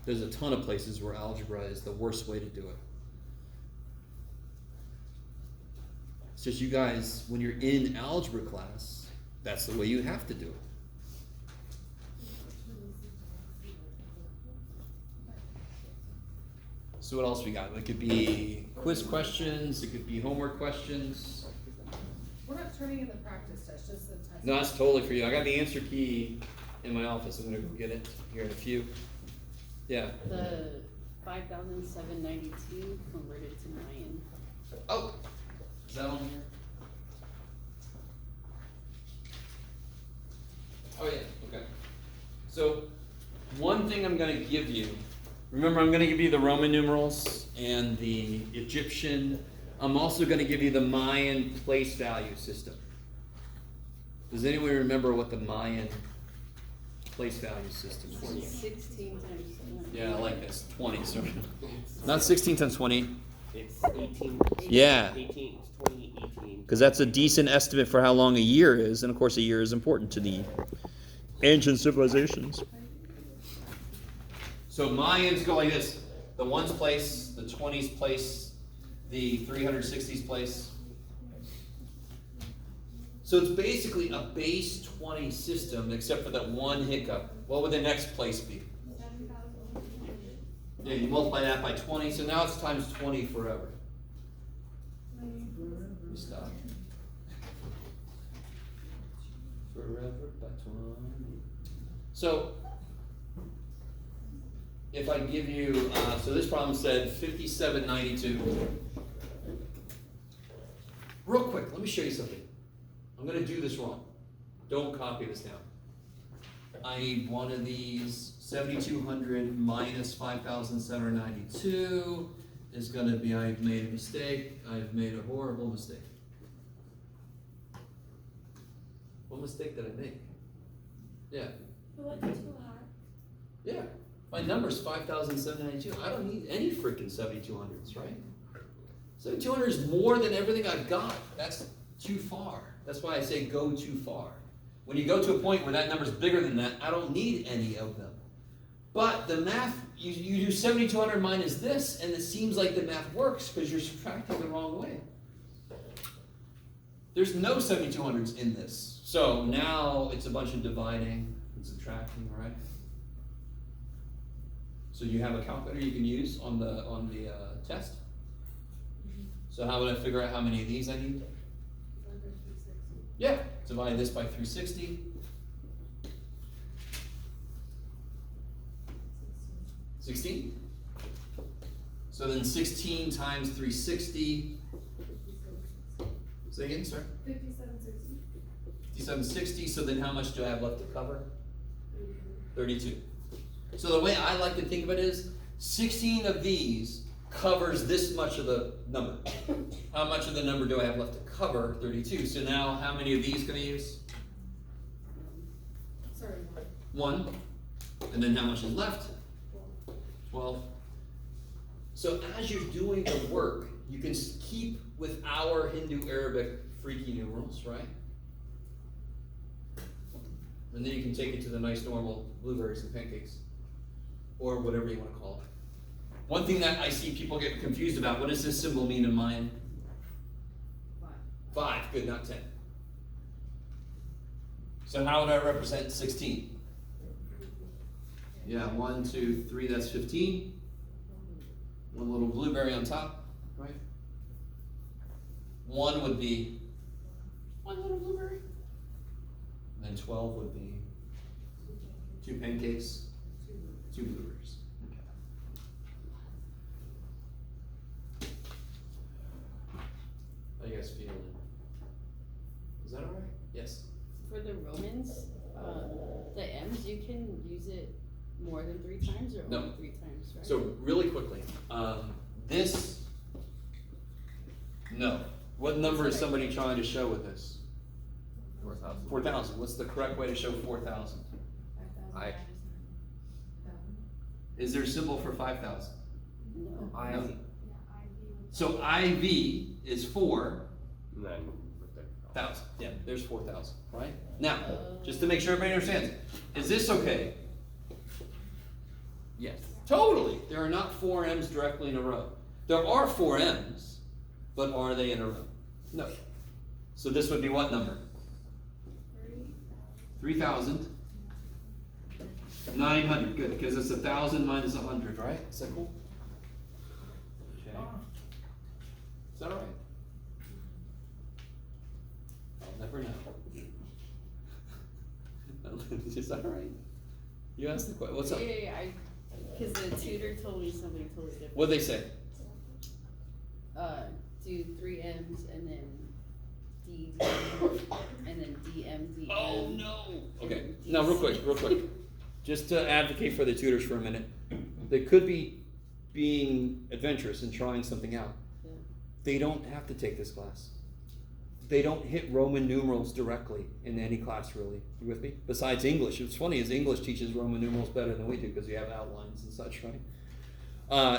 Speaker 1: There's a ton of places where algebra is the worst way to do it. just you guys, when you're in algebra class, that's the way you have to do it. So what else we got? It could be quiz questions, it could be homework questions.
Speaker 6: We're not turning in the practice test, just the test.
Speaker 1: No, that's totally for you. I got the answer key in my office. I'm gonna go get it here in a few. Yeah.
Speaker 5: The 5,792 converted to Mayan.
Speaker 1: Oh, is that on here? Oh yeah, okay. So, one thing I'm gonna give you, remember I'm gonna give you the Roman numerals and the Egyptian. I'm also gonna give you the Mayan place value system. Does anyone remember what the Mayan place value system is?
Speaker 5: 16 times 1.
Speaker 1: Yeah, I like this, 20, sorry. Not 16 times 20.
Speaker 4: It's 18.
Speaker 1: Yeah.
Speaker 4: 18, it's 20, 18.
Speaker 1: Because that's a decent estimate for how long a year is, and of course a year is important to the ancient civilizations. So Mayans go like this: the ones place, the 20s place, the 360s place. So it's basically a base 20 system, except for that one hiccup. What would the next place be?
Speaker 3: 7,000.
Speaker 1: Yeah, you multiply that by 20, so now it's times 20 forever. Let me stop. Forever by 20. So, if I give you, so this problem said 5792. Real quick, let me show you something. I'm going to do this wrong. Don't copy this down. I need one of these. 7,200 minus 5,792 is going to be, I've made a mistake. I've made a horrible mistake. What mistake did I make? Yeah.
Speaker 3: You went too high.
Speaker 1: Yeah. My number's 5,792. I don't need any freaking 7,200s, right? 7,200 is more than everything I've got. That's too far. That's why I say go too far. When you go to a point where that number's bigger than that, I don't need any of them. But the math, you do 7,200 minus this, and it seems like the math works because you're subtracting the wrong way. There's no 7,200s in this. So now it's a bunch of dividing and subtracting, right? So you have a calculator you can use on the test. So how would I figure out how many of these I need? Yeah, divide this by 360. 16. So then 16 times 360. Say again, sir?
Speaker 3: 5760.
Speaker 1: 5760. So then how much do I have left to cover? 32. So the way I like to think of it is 16 of these covers this much of the number. How much of the number do I have left to cover? 32. So now how many of these can I use?
Speaker 6: Sorry,
Speaker 1: One. And then how much is left? 12. So as you're doing the work, you can keep with our Hindu-Arabic freaky numerals, right? And then you can take it to the nice normal blueberries and pancakes, or whatever you want to call it. One thing that I see people get confused about, what does this symbol mean in Mayan? 5, good, not 10. So how would I represent 16? Yeah, 1, 2, 3, that's 15. One little blueberry on top, right? 1 would be one little blueberry. And then 12 would be 2 pancakes, 2 blueberries. Okay. How you guys feeling? Is that all right? Yes.
Speaker 5: For the Romans, the M's, you can use it more than 3 times or
Speaker 1: No.
Speaker 5: only 3 times, right?
Speaker 1: So really quickly, no. What number is somebody trying to show with this?
Speaker 4: 4,000.
Speaker 1: 4,000. What's the correct way to show 4,000? Is there a symbol for 5,000?
Speaker 5: No.
Speaker 4: I
Speaker 1: No.
Speaker 3: Yeah, IV would.
Speaker 1: So IV is 4,000.
Speaker 4: And then with the
Speaker 1: Yeah, there's 4,000, right? Now, just to make sure everybody understands, is this okay?
Speaker 4: yes.
Speaker 1: Totally. There are not 4 M's directly in a row. There are 4 M's, but are they in a row? No. So this would be what number? 3,900, good, because it's 1,000 minus 100, right? Is that cool? Okay. Is that all right? I'll never know. Is that all right? You asked the question, what's up?
Speaker 5: Yeah, cause the tutor told me something totally different.
Speaker 1: What'd they say?
Speaker 5: Do 3 M's and then D, and then DM, DM.
Speaker 1: Oh, no. Okay, now real quick, just to advocate for the tutors for a minute. They could be being adventurous and trying something out.
Speaker 5: Yeah.
Speaker 1: They don't have to take this class. They don't hit Roman numerals directly in any class, really. You with me? Besides English. What's funny is English teaches Roman numerals better than we do because we have outlines and such, right?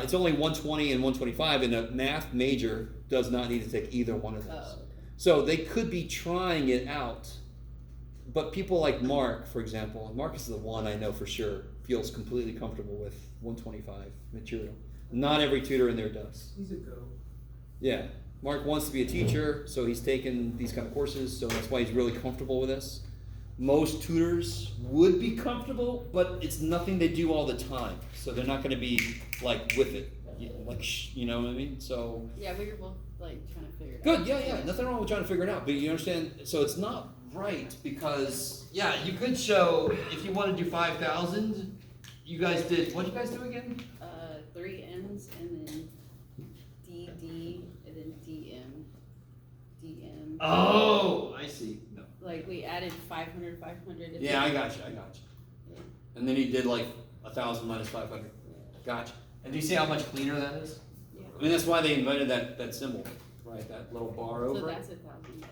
Speaker 1: It's only 120 and 125, and a math major does not need to take either one of those.
Speaker 5: Oh, okay.
Speaker 1: So they could be trying it out, but people like Mark, for example, and Mark is the one I know for sure feels completely comfortable with 125 material. Not every tutor in there does.
Speaker 2: He's a go.
Speaker 1: Yeah, Mark wants to be a teacher, so he's taken these kind of courses, so that's why he's really comfortable with this. Most tutors would be comfortable, but it's nothing they do all the time, so they're not going to be like with it, you know what I mean? So
Speaker 5: Yeah, we were both like trying to figure it out.
Speaker 1: good, yeah, nothing wrong with trying to figure it out, but you understand. So it's not right because you could show if you want to do 5,000. You guys did what? Did you guys do again?
Speaker 5: 3 M's and then DD and then DM. DM.
Speaker 1: Oh, I see. No.
Speaker 5: Like we added 500, 500.
Speaker 1: Yeah, I got you.
Speaker 5: Yeah.
Speaker 1: And then he did like 1,000 minus 500. Gotcha. And do you see how much cleaner that is?
Speaker 5: Yeah.
Speaker 1: I mean, that's why they invented that symbol, right? That little bar
Speaker 5: So
Speaker 1: over.
Speaker 5: that's 1,000.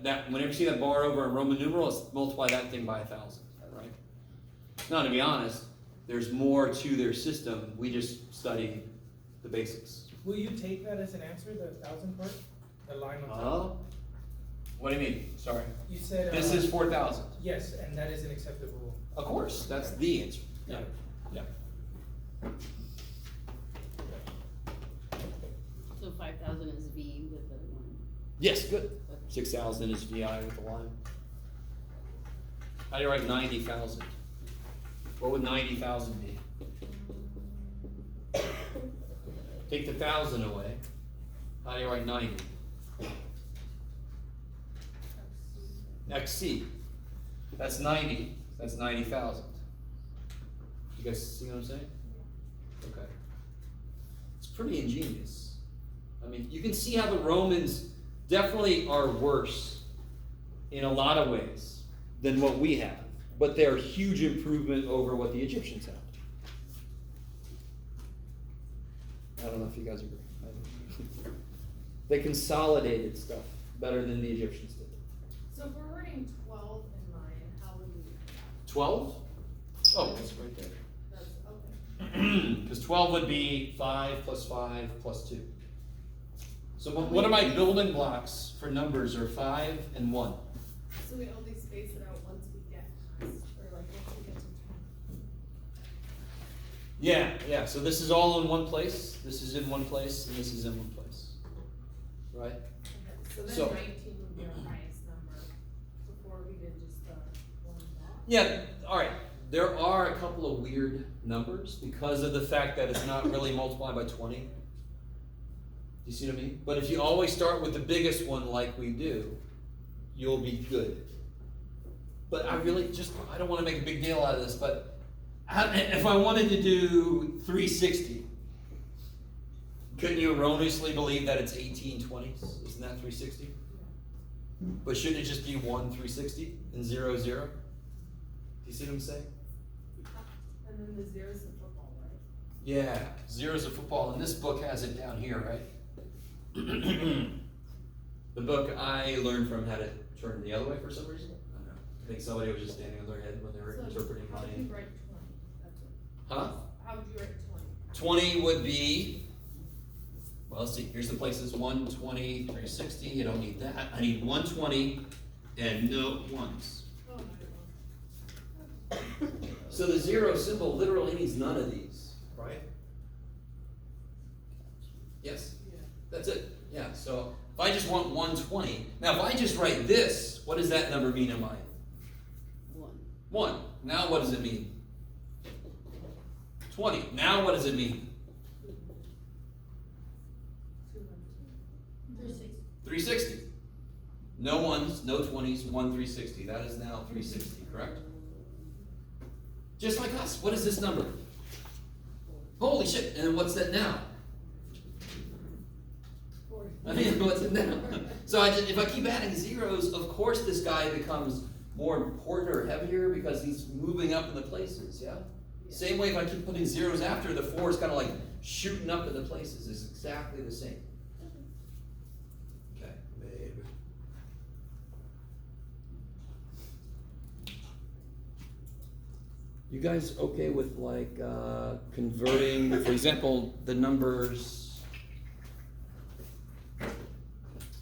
Speaker 1: That whenever you see that bar over in Roman numerals, multiply that thing by 1,000, right? Now, to be honest, there's more to their system. We just study the basics.
Speaker 2: Will you take that as an answer, the 1,000 part? The line on top?
Speaker 1: Oh. What do you mean? Sorry.
Speaker 2: You said.
Speaker 1: This is 4,000.
Speaker 2: Yes, and that is an acceptable.
Speaker 1: Of course, that's the answer.
Speaker 2: Got it.
Speaker 5: So 5,000 is V with the one.
Speaker 1: Yes, good. 6,000 is VI with the line. How do you write 90,000? What would 90,000 be? Take the 1,000 away. How do you write 90? XC. That's 90. That's 90,000. You guys see what I'm saying? Okay. It's pretty ingenious. I mean, you can see how the Romans definitely are worse in a lot of ways than what we have, but they're a huge improvement over what the Egyptians have. I don't know if you guys agree. They consolidated stuff better than the Egyptians did.
Speaker 6: So if we're writing 12 and 9, how would we?
Speaker 1: 12? Oh, it's right there.
Speaker 6: That's, okay.
Speaker 1: Because 12 would be 5 plus 5 plus 2. So what are my building blocks for numbers are 5 and 1.
Speaker 6: So we only space it out once we get past, or like once we get to 10.
Speaker 1: Yeah, so this is all in one place, this is in one place, and this is in one place. Right?
Speaker 6: Okay, so then
Speaker 1: So-
Speaker 6: 19 would be our highest number before we did just the one block.
Speaker 1: Yeah, alright. There are a couple of weird numbers because of the fact that it's not really multiplied by 20. Do you see what I mean? But if you always start with the biggest one like we do, you'll be good. But I really I don't want to make a big deal out of this, but if I wanted to do 360, couldn't you erroneously believe that it's 1820s? Isn't that 360? But shouldn't it just be 1 360 and 0 0? Do you see what I'm saying?
Speaker 6: And then the zeros in football, right?
Speaker 1: Yeah, zeros of football, and this book has it down here, right? The book I learned from had it turned the other way for some reason. I don't know. I think somebody was just standing on their head when they were
Speaker 6: So
Speaker 1: interpreting
Speaker 6: how would
Speaker 1: my.
Speaker 6: you write 20? That's it.
Speaker 1: Huh?
Speaker 6: How would you write
Speaker 1: 20
Speaker 6: 20?
Speaker 1: would be. Well, let's see. Here's the places 120, 360. You don't need that. I need 120 and no ones.
Speaker 6: Oh, my
Speaker 1: So the zero symbol literally needs none of these, right? Yes?
Speaker 6: Yeah.
Speaker 1: That's it. Yeah, so If I just want 120, now if I just write this, what does that number mean in mine?
Speaker 5: 1.
Speaker 1: 1. Now what does it mean? 20. Now what does it mean? 360. No ones, no 20s, 1 360. That is now 360, correct? Just like us. What is this number? Holy shit. And then what's that now? I mean, what's it now? So if I keep adding zeros, of course this guy becomes more important or heavier because he's moving up in the places, yeah? Same way if I keep putting zeros after, the 4 is kind of like shooting up in the places. It's exactly the same. Okay, babe. You guys okay with like converting, for example, the numbers,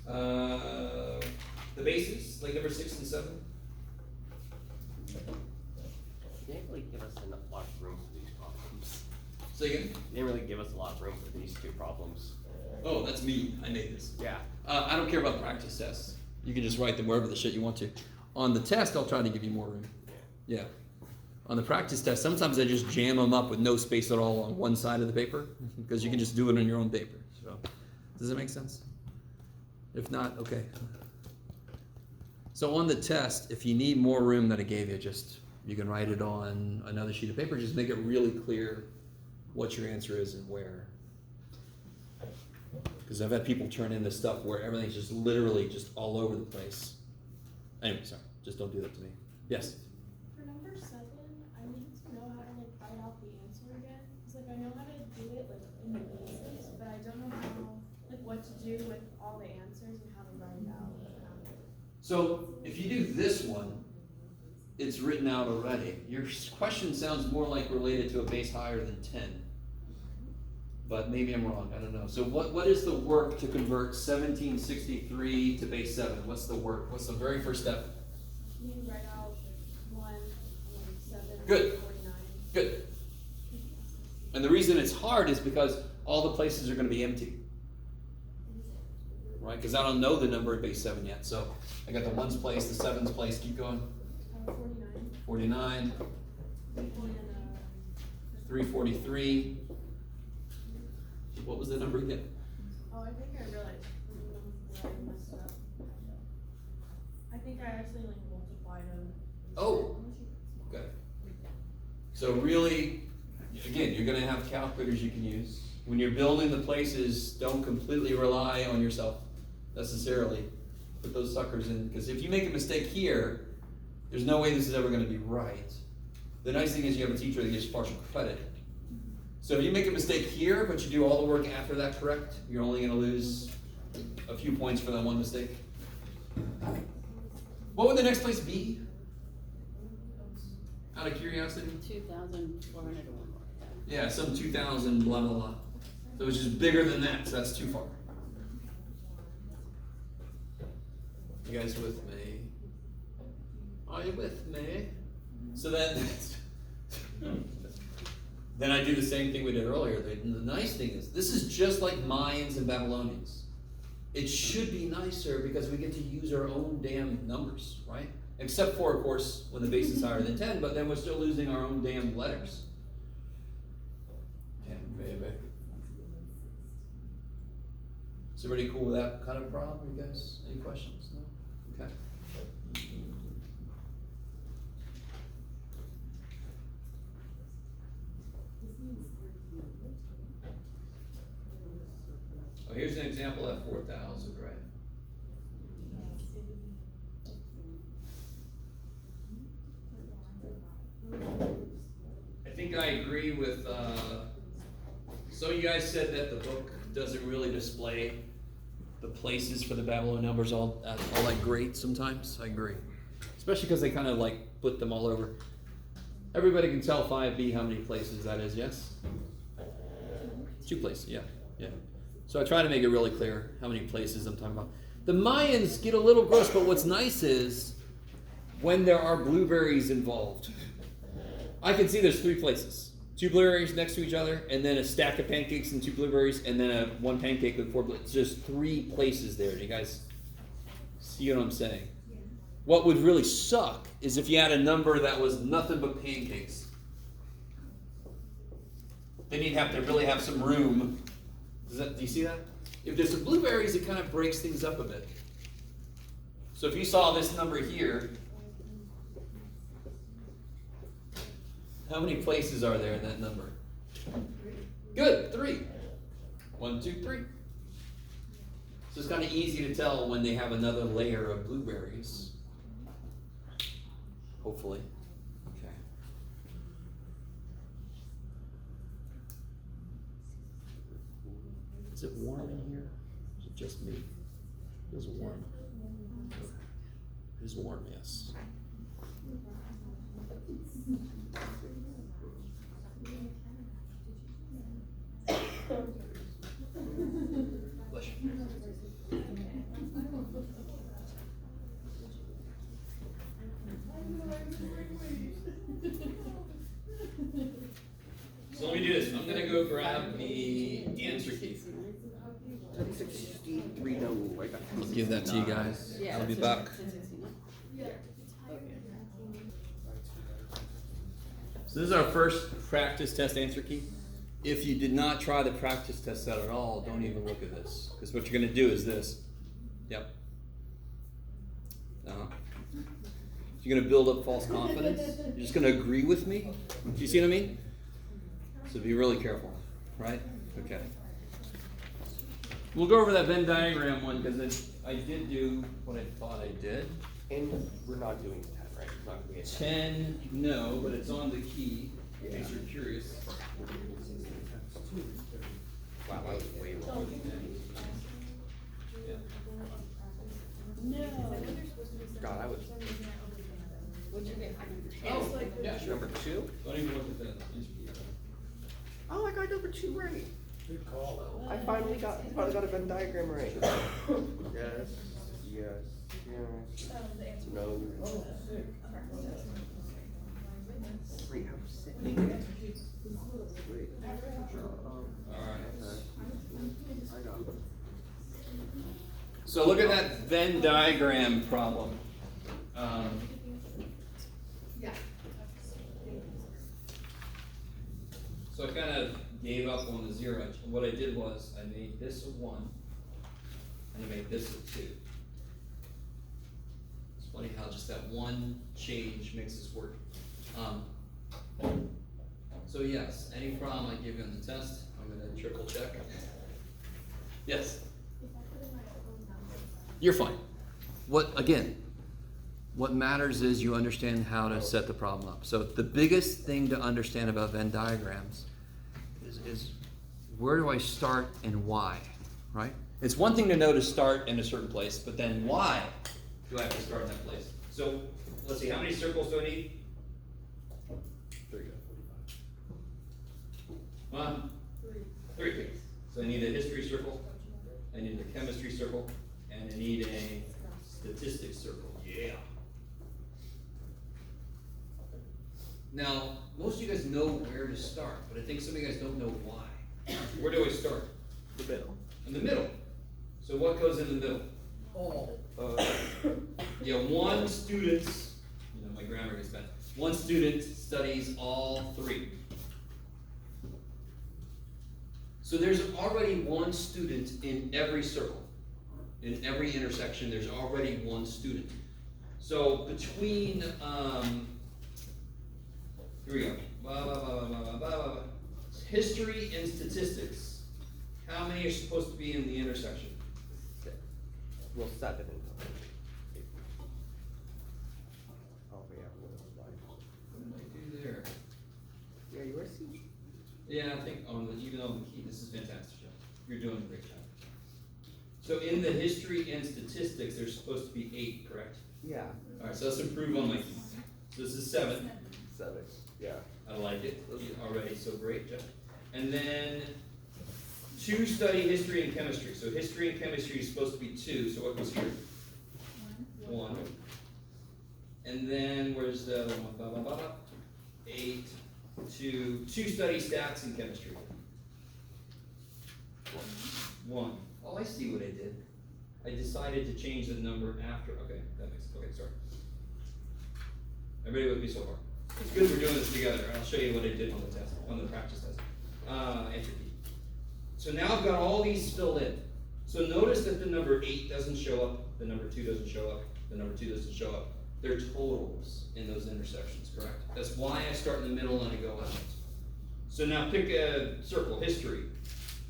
Speaker 1: the bases, like number 6 and 7?
Speaker 4: They didn't really give us a lot of room for these problems.
Speaker 1: Say again?
Speaker 4: They didn't really give us a lot of room for these 2 problems.
Speaker 1: Oh, that's me. I made this.
Speaker 4: Yeah.
Speaker 1: I don't care about practice tests. You can just write them wherever the shit you want to. On the test, I'll try to give you more room. Yeah. On the practice test, sometimes I just jam them up with no space at all on one side of the paper because you can just do it on your own paper. So, does that make sense? If not, okay. So on the test, if you need more room than I gave you, you can write it on another sheet of paper. Just make it really clear what your answer is and where. Because I've had people turn in this stuff where everything's just literally just all over the place. Anyway, sorry. Just don't do that to me. Yes?
Speaker 3: For number 7, I need to know how to like write out the answer again. Cause like I know how to do it like in the basics, but I don't know how, like what to do with all the answers and how to write it out.
Speaker 1: So if you do this one, it's written out already. Your question sounds more like related to a base higher than 10. But maybe I'm wrong, I don't know. So what is the work to convert 1763 to base 7? What's the work? What's the very first step?
Speaker 3: You need to write out 1, 7,
Speaker 1: Good.
Speaker 3: 49.
Speaker 1: Good. And the reason it's hard is because all the places are going to be empty. Right? Because I don't know the number at base 7 yet. So I got the 1's place, the 7's place. Keep going.
Speaker 3: 49.
Speaker 1: 49. 343. What was the number again?
Speaker 3: Oh, I think I realized where I messed up. I think I actually like multiplied them.
Speaker 1: Oh. Okay. So really, again, you're going to have calculators you can use. When you're building the places, don't completely rely on yourself necessarily. Put those suckers in, because if you make a mistake here, there's no way this is ever going to be right. The nice thing is you have a teacher that gives partial credit. So if you make a mistake here, but you do all the work after that correct, you're only going to lose a few points for that one mistake. What would the next place be? Out of curiosity?
Speaker 5: 2,401.
Speaker 1: Yeah, some 2,000 blah blah blah. So it's just bigger than that, so that's too far. You guys with me? Are you with me? So then I do the same thing we did earlier. The nice thing is, this is just like Mayans and Babylonians. It should be nicer because we get to use our own damn numbers, right? Except for, of course, when the base is higher than 10, but then we're still losing our own damn letters. Damn, baby. Is everybody cool with that kind of problem, you guys? Any questions? No? Okay. Oh, here's an example at 4,000, right? I think I agree with, so you guys said that the book doesn't really display the places for the Babylon numbers all that great sometimes. I agree. Especially because they kind of like put them all over. Everybody can tell 5B how many places that is, yes? 2 places, yeah. So I try to make it really clear how many places I'm talking about. The Mayans get a little gross, but what's nice is when there are blueberries involved, I can see there's 3 places. 2 blueberries next to each other, and then a stack of pancakes and 2 blueberries, and then a 1 pancake with 4 blueberries. There's 3 places there. Do you guys see what I'm saying? What would really suck is if you had a number that was nothing but pancakes. Then you'd have to really have some room. Do you see that? If there's some blueberries, it kind of breaks things up a bit. So if you saw this number here, how many places are there in that number? Good, 3. 1, 2, 3. So it's kind of easy to tell when they have another layer of blueberries. Hopefully. Okay. Is it warm in here? Is it just me? It feels warm. It is warm, yes. Bless you. So let me do this. I'm gonna go grab the answer key.
Speaker 4: 1063, no, I got.
Speaker 1: I'll give that to you guys.
Speaker 5: Yeah.
Speaker 1: I'll be back.
Speaker 5: 1069.
Speaker 1: So this is our first practice test answer key. If you did not try the practice test out at all, don't even look at this. Because what you're gonna do is this. Yep. You're gonna build up false confidence. You're just gonna agree with me. Do you see what I mean? So be really careful, right? Okay. We'll go over that Venn diagram one because I did do what I thought I did.
Speaker 4: And we're not doing 10, right? It's not gonna be a 10.
Speaker 1: 10, no, but it's on the key, in case you're curious.
Speaker 4: Wow, that was way wrong.
Speaker 1: Yeah.
Speaker 5: No.
Speaker 4: God, I was
Speaker 5: What'd you get?
Speaker 1: Oh, yeah, sure.
Speaker 4: number 2.
Speaker 1: Don't even look at that.
Speaker 4: Oh, I got number 2 right.
Speaker 2: Good call.
Speaker 4: I finally got a Venn diagram right. Yes, yes, yes. No.
Speaker 2: Oh, sick.
Speaker 4: Wait, how sick? Wait.
Speaker 1: Alright.
Speaker 4: I got it.
Speaker 1: So look at that Venn diagram problem. So I kind of gave up on the 0. What I did was I made this a 1 and I made this a 2. It's funny how just that one change makes this work. So yes, any problem I give you on the test, I'm gonna triple check. Yes? You're fine. What matters is you understand how to set the problem up. So the biggest thing to understand about Venn diagrams is where do I start and why, right? It's one thing to know to start in a certain place, but then why do I have to start in that place? So let's see, how many circles do I need? 3. 1, 3. So I need a history circle, I need a chemistry circle, and I need a statistics circle. Yeah. Now, most of you guys know where to start, but I think some of you guys don't know why. Where do I start?
Speaker 4: The middle.
Speaker 1: In the middle. So what goes in the middle?
Speaker 2: All.
Speaker 1: Yeah, one student, my grammar is bad. One student studies all 3. So there's already one student in every circle. In every intersection, there's already one student. So between, here we go. History and statistics. How many are supposed to be in the intersection?
Speaker 4: Well, 7 in total. Oh, yeah.
Speaker 1: What did I do there?
Speaker 4: Yeah, you are C.
Speaker 1: Yeah, I think even on the key, this is fantastic, Joe. You're doing a great job. So in the history and statistics, there's supposed to be 8, correct?
Speaker 4: Yeah.
Speaker 1: All right, so let's improve on my key. So this is 7.
Speaker 4: 7. Yeah.
Speaker 1: I like it already, so great, Jeff. And then 2 study history and chemistry. So history and chemistry is supposed to be 2, so what goes here? 1. And then where's the other one? 8. to 2 study stats in chemistry. 1. Oh, I see what I did. I decided to change the number after, okay, that makes, okay, sorry. Everybody with me so far? It's good we're doing this together. I'll show you what I did on the test, on the practice test. Entropy. So now I've got all these filled in. So notice that the number 8 doesn't show up, the number 2 doesn't show up, the number 2 doesn't show up. They're totals in those intersections, correct? That's why I start in the middle and I go out. So now pick a circle, history.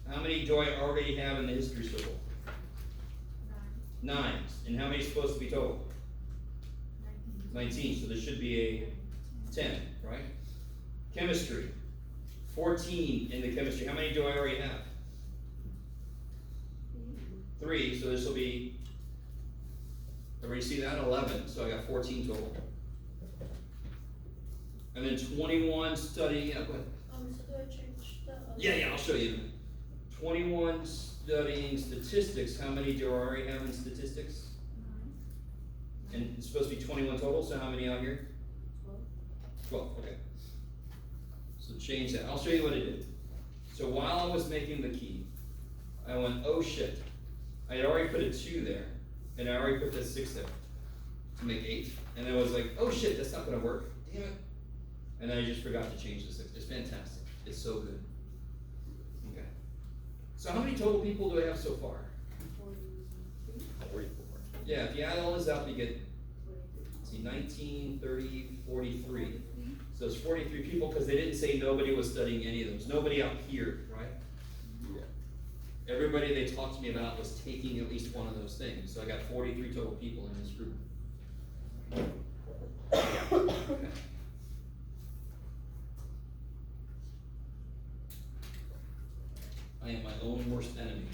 Speaker 1: How many do I already have in the history circle? 9. And how many is supposed to be total? 19, so there should be a 10, right? Chemistry, 14 in the chemistry. How many do I already have? 3, so this will be, everybody see that? 11, so I got 14 total. And then 21 studying, yeah, go ahead.
Speaker 3: So do I change the?
Speaker 1: Yeah, I'll show you. 21 studying statistics, how many do I already have in statistics? And it's supposed to be 21 total, so how many out here? 12, okay. So change that, I'll show you what I did. So while I was making the key, I went, oh shit, I had already put a 2 there, and I already put the 6 there to make 8, and I was like, oh shit, that's not gonna work, damn it. And then I just forgot to change the 6, it's fantastic, it's so good. Okay. So how many total people do I have so far?
Speaker 4: 44.
Speaker 1: Yeah, if you add all this up, you get, see, 19, 30, 43. So it's 43 people, because they didn't say nobody was studying any of those. Nobody out here, right?
Speaker 4: Yeah.
Speaker 1: Everybody they talked to me about was taking at least one of those things. So I got 43 total people in this group. Okay. I am my own worst enemy.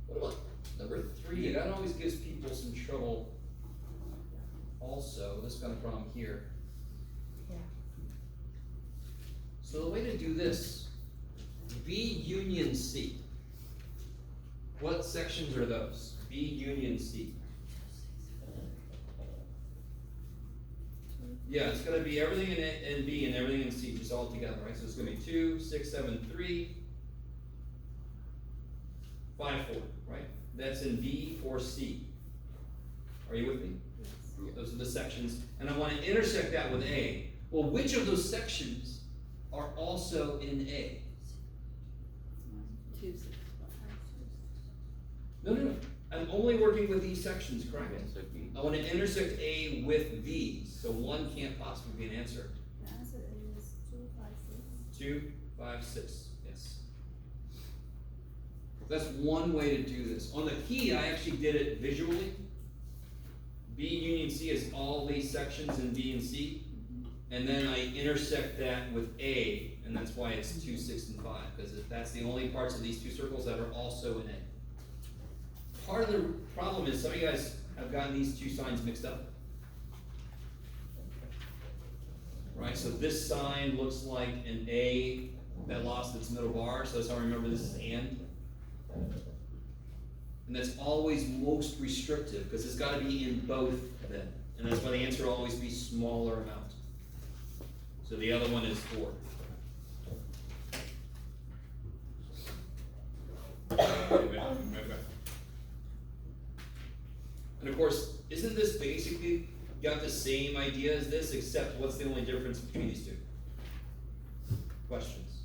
Speaker 1: What about number 3? That always gives people some trouble also. This kind of problem here. So the way to do this, B union C. What sections are those? B union C. Yeah, it's gonna be everything in B and everything in C, just all together, right? So it's gonna be 2, 6, 7, 3, 5, 4, right? That's in B or C. Are you with me?
Speaker 3: Yes.
Speaker 1: Those are the sections, and I wanna intersect that with A. Well, which of those sections are also in A?
Speaker 5: 2, 6, 5.
Speaker 1: No. I'm only working with these sections, correct?
Speaker 4: So B.
Speaker 1: I want to intersect A with these, so 1 can't possibly be an answer.
Speaker 3: The answer is 2, 5, 6.
Speaker 1: 2, 5, 6, yes. That's one way to do this. On the key, I actually did it visually. B union C is all these sections in B and C, and then I intersect that with A, and that's why it's 2, 6, and 5, because that's the only parts of these 2 circles that are also in A. Part of the problem is some of you guys have gotten these 2 signs mixed up. Right, so this sign looks like an A that lost its middle bar, so that's how I remember this is and. And that's always most restrictive, because it's gotta be in both then. And that's why the answer will always be smaller amount. So the other one is 4. And of course, isn't this basically got the same idea as this, except what's the only difference between these 2? Questions?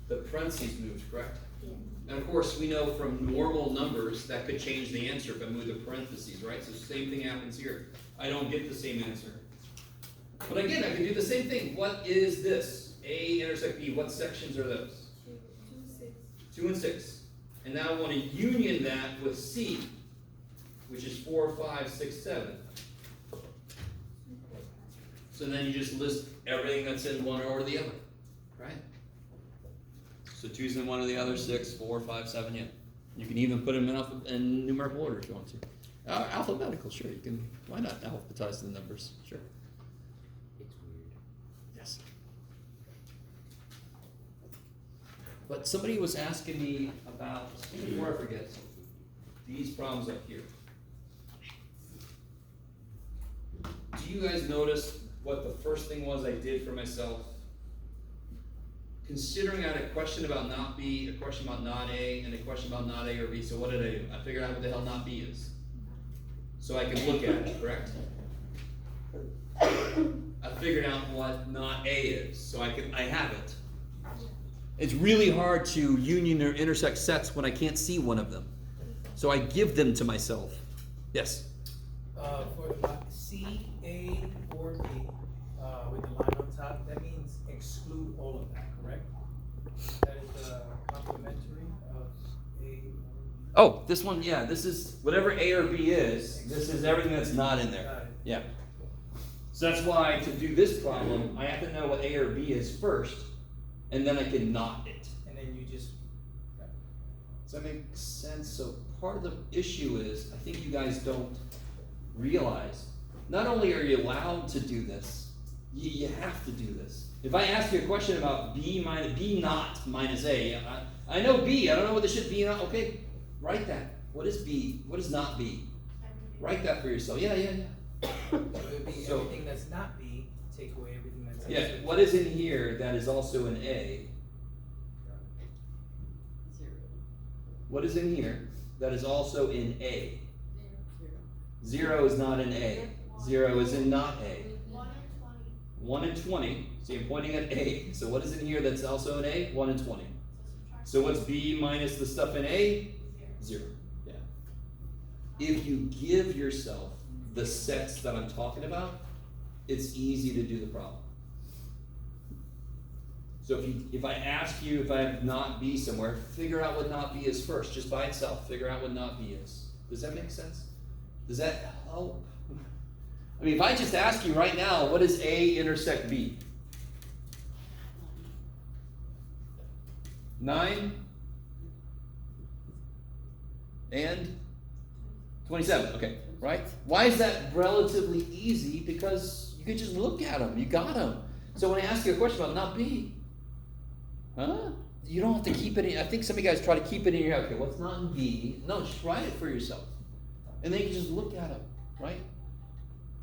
Speaker 1: The parentheses moved, correct?
Speaker 3: Yeah.
Speaker 1: And of course, we know from normal numbers that could change the answer if I move the parentheses, right? So same thing happens here. I don't get the same answer. But again, I can do the same thing. What is this? A intersect B, what sections are those?
Speaker 3: 2, 6.
Speaker 1: 2 and 6. And now I want to union that with C, which is 4, 5, 6, 7. So then you just list everything that's in one or the other, right? So 2's in one or the other, 6, 4, 5, 7, yeah. You can even put them in numerical order if you want to. Alphabetical, sure, you can. Why not alphabetize the numbers? Sure.
Speaker 4: It's weird.
Speaker 1: Yes. But somebody was asking me about, before I forget, these problems up here. Do do you guys notice what the first thing was I did for myself? Considering I had a question about not B, a question about not A, and a question about not A or B, so what did I do? I figured out what the hell not B is. So I can look at it, correct? I figured out what not A is, so I have it. It's really hard to union or intersect sets when I can't see one of them. So I give them to myself. Yes?
Speaker 2: For the C, A, or B, with the line on top, that means exclude all of that, correct? That is complementary of A or B.
Speaker 1: Oh, this one, yeah, this is whatever A or B is, this is everything that's not in there.
Speaker 2: Got it.
Speaker 1: Yeah. So that's why to do this problem, I have to know what A or B is first, and then I can not it.
Speaker 2: And then you just,
Speaker 1: Does that make sense? So part of the issue is, I think you guys don't realize, not only are you allowed to do this, you have to do this. If I ask you a question about B not minus A, I know B, I don't know what this should be not, okay, write that. What is B? What is not B? Write that for yourself. Yeah.
Speaker 2: so it would be
Speaker 1: So-
Speaker 2: everything that's not B, take away everything that's
Speaker 1: Yeah,
Speaker 2: A.
Speaker 1: what is in here that is also an A?
Speaker 5: 0.
Speaker 1: What is in here that is also in A?
Speaker 5: 0.
Speaker 1: 0 is not in A. 0 is in not A.
Speaker 3: 1 and 20.
Speaker 1: 1 and 20. See, I'm pointing at A. So what is in here that's also in A? 1 and 20. So what's B minus the stuff in A? 0. Yeah. If you give yourself the sets that I'm talking about, it's easy to do the problem. So if I ask you if I have not B somewhere, figure out what not B is first, just by itself. Figure out what not B is. Does that make sense? Does that help? I mean, if I just ask you right now, what does A intersect B? 9 and 27. Okay, right? Why is that relatively easy? Because you can just look at them. You got them. So when I ask you a question about not B, you don't have to keep it in. I think some of you guys try to keep it in your head. Okay, what's not in B? No, just write it for yourself. And then you can just look at them, right?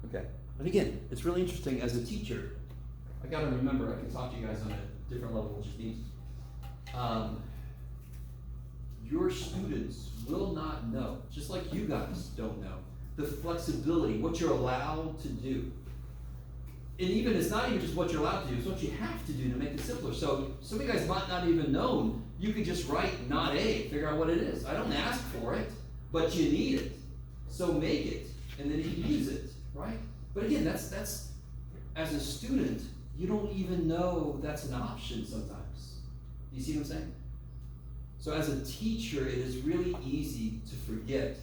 Speaker 1: Okay. And again, it's really interesting as a teacher. I got to remember, I can talk to you guys on a different level, which is neat. Your students will not know, just like you guys don't know, the flexibility, what you're allowed to do. And even, it's not even just what you're allowed to do, it's what you have to do to make it simpler. So some of you guys might not even know, you could just write not A, figure out what it is. I don't ask for it, but you need it. So make it, and then you can use it, right? But again, that's as a student, you don't even know that's an option sometimes. Do you see what I'm saying? So as a teacher, it is really easy to forget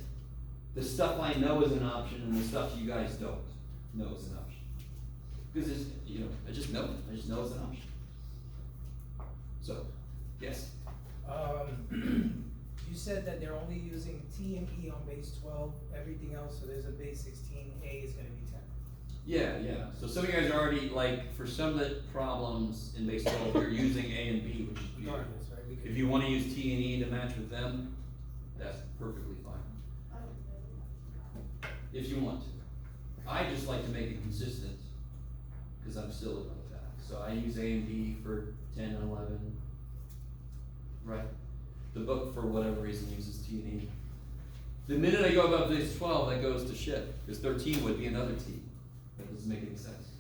Speaker 1: the stuff I know is an option and the stuff you guys don't know is an option. Because it's, I just know it. I just know it's an option. So, yes?
Speaker 2: You said that they're only using T and E on base 12, everything else, so there's a base 16, A is gonna be 10.
Speaker 1: Yeah. So some of you guys are already, like, for some of the problems in base 12, you're using A and B, which is beautiful.
Speaker 2: Regardless, right? We could-
Speaker 1: If you want to use T and E to match with them, that's perfectly fine. If you want to. I just like to make it consistent, because I'm silly like that. So I use A and B for 10 and 11. Right? The book, for whatever reason, uses T and E. The minute I go above base 12, that goes to shit, because 13 would be another T. That doesn't make any sense.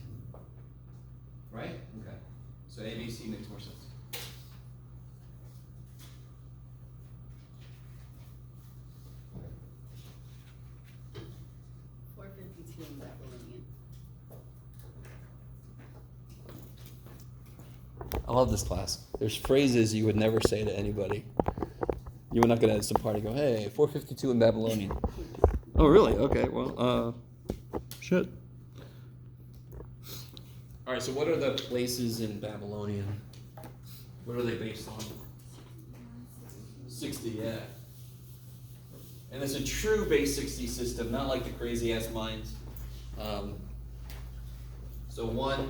Speaker 1: Right? Okay. So A, B, C makes more sense.
Speaker 5: in Babylonian.
Speaker 1: I love this class. There's phrases you would never say to anybody. You were not gonna at some party go, hey, 452 in Babylonian. Oh, really? Okay, well, shit. All right, so what are the places in Babylonian? What are they based on? 60, yeah. And it's a true base 60 system, not like the crazy ass mines. So 1,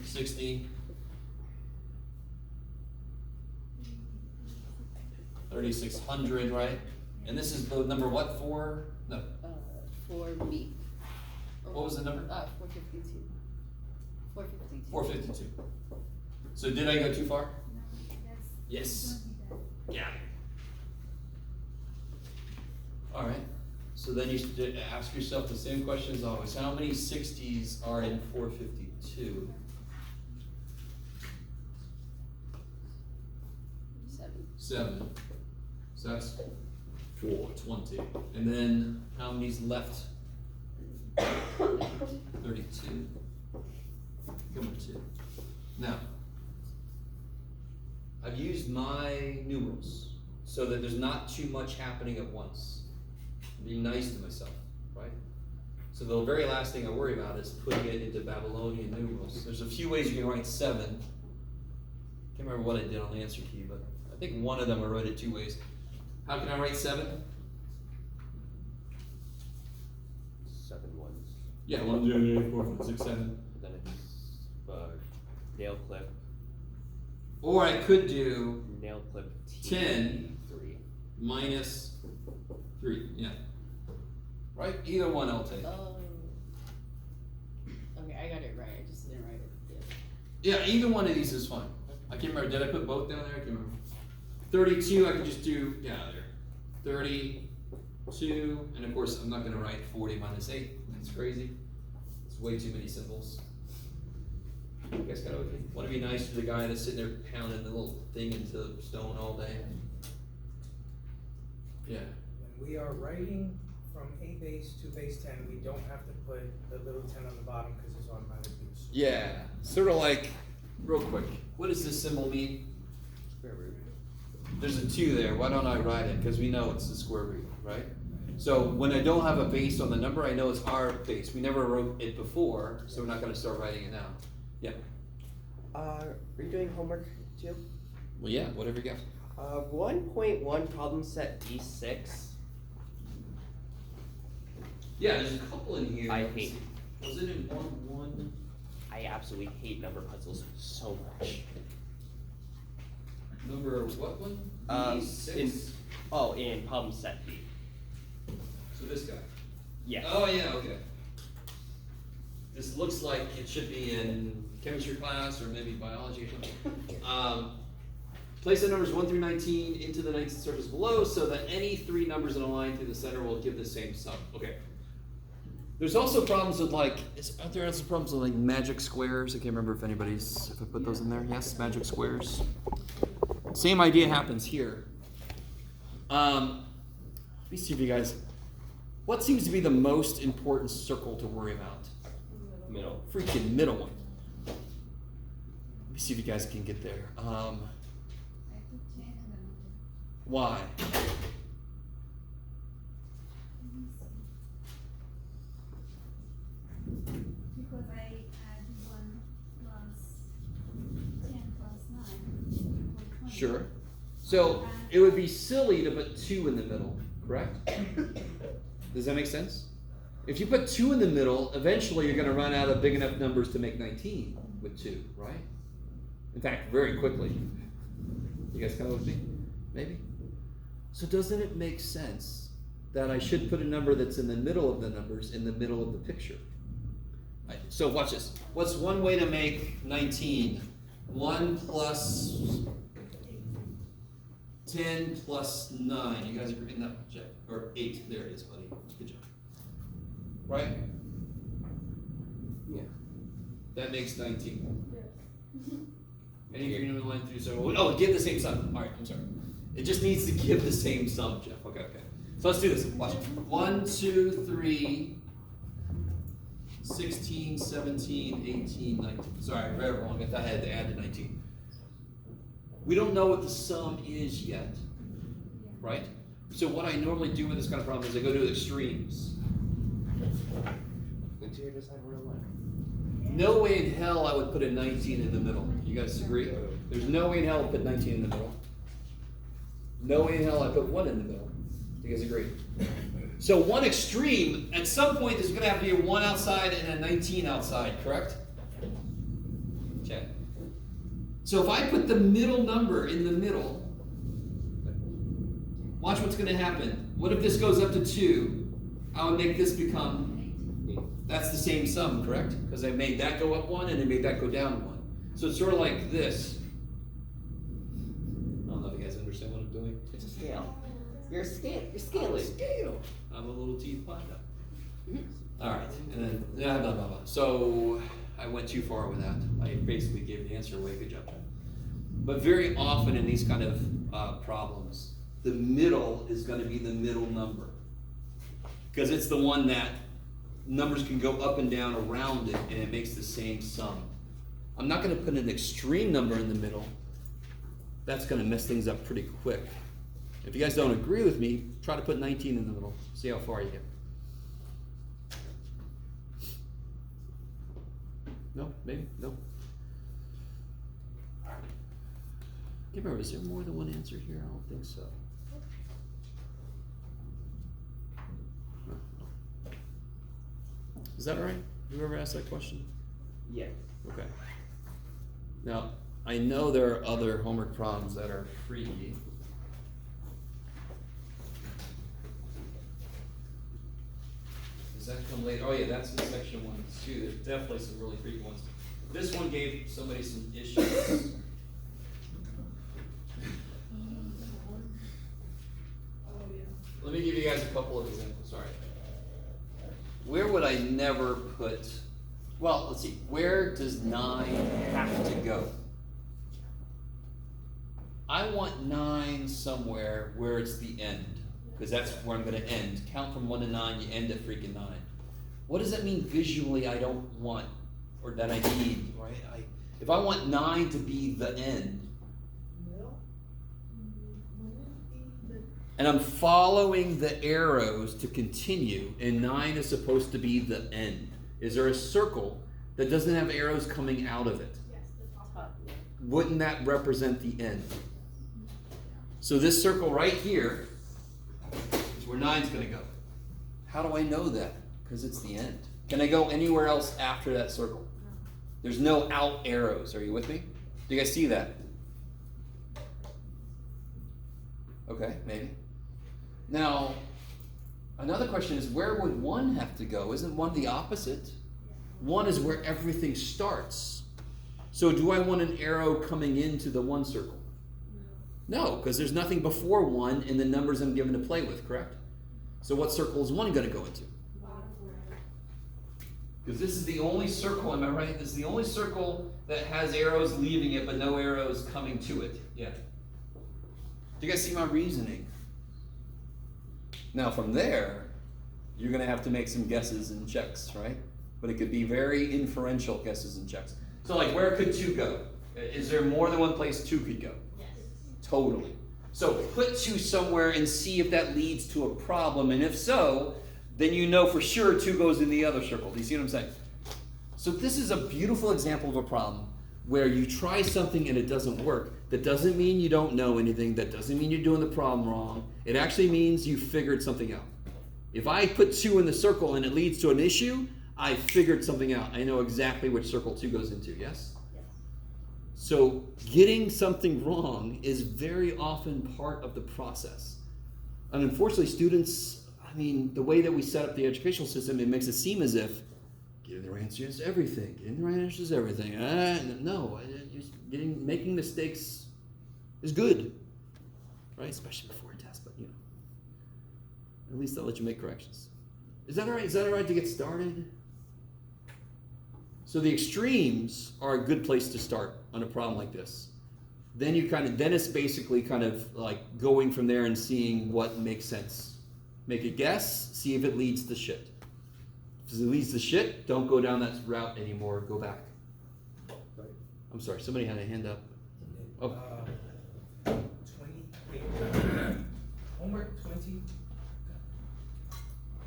Speaker 1: 60, 3600, right? And this is the number what, 4? No,
Speaker 5: for me.
Speaker 1: What was the number?
Speaker 5: 452. 452.
Speaker 1: 452. So did I go too far? Yes. Yeah. All right. So then you should ask yourself the same question as always. How many 60s are in 452? 7. So that's 420. And then how many's left? 32. Come on, 2. Now, I've used my numerals so that there's not too much happening at once. Being nice to myself, right? So the very last thing I worry about is putting it into Babylonian numerals. There's a few ways you can write 7. Can't remember what I did on the answer key, but I think one of them I wrote it 2 ways. How can I write 7?
Speaker 4: 7 ones.
Speaker 1: Yeah, 1, 2, 3, 4, 5, 6, 7.
Speaker 4: Then it's nail clip.
Speaker 1: Or I could do
Speaker 4: Nail clip
Speaker 1: 10
Speaker 4: 3.
Speaker 1: minus 3. Yeah. Right? Either one I'll take.
Speaker 5: Oh. Okay, I got it right. I just didn't write it.
Speaker 1: Yeah, either one of these is fine. I can't remember. Did I put both down there? I can't remember. 32, I could just do, yeah, there. 32, and of course, I'm not going to write 40 minus 8. That's crazy. It's way too many symbols. You guys kind of want to be nice to the guy that's sitting there pounding the little thing into stone all day. Yeah.
Speaker 2: When we are writing from A base to base 10, we don't have to put the little 10 on the bottom because it's automatically.
Speaker 1: Yeah, sort of like, real quick, what does this symbol mean?
Speaker 4: Square root.
Speaker 1: There's a 2 there. Why don't I write it? Because we know it's the square root, right? So when I don't have a base on the number, I know it's our base. We never wrote it before, so we're not going to start writing it now. Yeah.
Speaker 4: Are you doing homework too?
Speaker 1: Well, yeah, whatever you got.
Speaker 4: 1.1 problem set D6.
Speaker 1: Yeah, there's a couple in here.
Speaker 4: I hate.
Speaker 1: Was it in 1-1?
Speaker 4: I absolutely hate number puzzles so much.
Speaker 1: Number what one?
Speaker 4: In
Speaker 1: D6?
Speaker 4: in problem set B.
Speaker 1: So this guy.
Speaker 4: Yes.
Speaker 1: Oh yeah, okay. This looks like it should be in chemistry class or maybe biology or something. Place the numbers 1 through 19 into the 19th surface below so that any 3 numbers in a line through the center will give the same sum. Okay. There's also problems with aren't there also problems with like magic squares? I can't remember if I put those in there. Yes, magic squares. Same idea happens here. Let me see if you guys, what seems to be the most important circle to worry about?
Speaker 4: Middle.
Speaker 1: Freaking middle one. Let me see if you guys can get there. Why?
Speaker 7: Because I add 1 plus 10 plus 9 equals 20.
Speaker 1: Sure. So it would be silly to put 2 in the middle, correct? Does that make sense? If you put 2 in the middle, eventually you're going to run out of big enough numbers to make 19 with 2, right? In fact, very quickly. You guys come with me? Maybe? So doesn't it make sense that I should put a number that's in the middle of the numbers in the middle of the picture? Right, so watch this. What's one way to make 19? 1 plus 10 plus 9. You guys agree? No, Jeff. Or 8. There it is, buddy. Good job. Right?
Speaker 4: Yeah.
Speaker 1: That makes 19. Any of you know the line through several? Oh, give the same sum. All right, I'm sorry. It just needs to give the same sum, Jeff. Okay. So let's do this. Watch. 1, 2, 3, 16, 17, 18, 19. Sorry, I read it wrong. I thought I had to add the 19. We don't know what the sum is yet, right? So what I normally do with this kind of problem is I go to the extremes.
Speaker 4: Interior design 101.
Speaker 1: No way in hell I would put a 19 in the middle. You guys agree? There's no way in hell I'd put 19 in the middle. No way in hell I'd put 1 in the middle. You guys agree? So one extreme, at some point there's going to have to be a 1 outside and a 19 outside, correct? Okay. So if I put the middle number in the middle, watch what's going to happen. What if this goes up to 2? I would make this become, that's the same sum, correct? Because I made that go up one and I made that go down one. So it's sort of like this. I don't know if you guys understand what I'm doing.
Speaker 4: It's a scale. You're
Speaker 1: I'm a
Speaker 4: scaling.
Speaker 1: scale. I'm a little teeth panda. All right, and then, blah, blah, blah, blah. So I went too far with that. I basically gave the answer away. Good job, John. But very often in these kind of problems, the middle is going to be the middle number. Because it's the one that numbers can go up and down around it, and it makes the same sum. I'm not going to put an extreme number in the middle. That's going to mess things up pretty quick. If you guys don't agree with me, try to put 19 in the middle. See how far you get. No? Maybe? No? Can't remember, is there more than one answer here? I don't think so. Is that all right? Whoever asked that question?
Speaker 4: Yeah.
Speaker 1: Okay. Now, I know there are other homework problems that are freaky. Does that come later? Oh yeah, that's in section 1 too. There's definitely some really freaky ones. This one gave somebody some issues. Let me give you guys a couple of examples. Sorry. Where would I never put, well, let's see, where does 9 have to go? I want 9 somewhere where it's the end, because that's where I'm going to end. Count from 1 to 9, you end at freaking 9. What does that mean visually I don't want, or that I need, right? If I want 9 to be the end, and I'm following the arrows to continue, and 9 is supposed to be the end. Is there a circle that doesn't have arrows coming out of it?
Speaker 3: Yes, the top.
Speaker 1: Wouldn't that represent the end? So this circle right here is where 9's going to go. How do I know that? Because it's the end. Can I go anywhere else after that circle? There's no out arrows. Are you with me? Do you guys see that? Okay, maybe. Now, another question is, where would 1 have to go? Isn't 1 the opposite? 1 is where everything starts. So do I want an arrow coming into the 1 circle? No, because there's nothing before 1 in the numbers I'm given to play with, correct? So what circle is 1 going to go into? Because this is the only circle, am I right? This is the only circle that has arrows leaving it, but no arrows coming to it. Yeah. Do you guys see my reasoning? Now from there, you're going to have to make some guesses and checks, right? But it could be very inferential guesses and checks. So like, where could 2 go? Is there more than one place 2 could go?
Speaker 3: Yes.
Speaker 1: Totally. So put 2 somewhere and see if that leads to a problem. And if so, then you know for sure 2 goes in the other circle. Do you see what I'm saying? So this is a beautiful example of a problem where you try something and it doesn't work. That doesn't mean you don't know anything. That doesn't mean you're doing the problem wrong. It actually means you figured something out. If I put 2 in the circle and it leads to an issue, I figured something out. I know exactly which circle 2 goes into, yes?
Speaker 3: Yes.
Speaker 1: So getting something wrong is very often part of the process. And unfortunately, students, I mean, the way that we set up the educational system, it makes it seem as if getting the right answer is everything. Getting the right answer is everything. No, just making mistakes is good, right? Especially before a test, but you know, at least I'll let you make corrections. Is that all right? Is that all right to get started? So the extremes are a good place to start on a problem like this. Then then it's basically kind of like going from there and seeing what makes sense. Make a guess, see if it leads to shit. If it leads to shit, don't go down that route anymore, go back. I'm sorry, somebody had a hand up. Oh.
Speaker 2: 28, homework 20,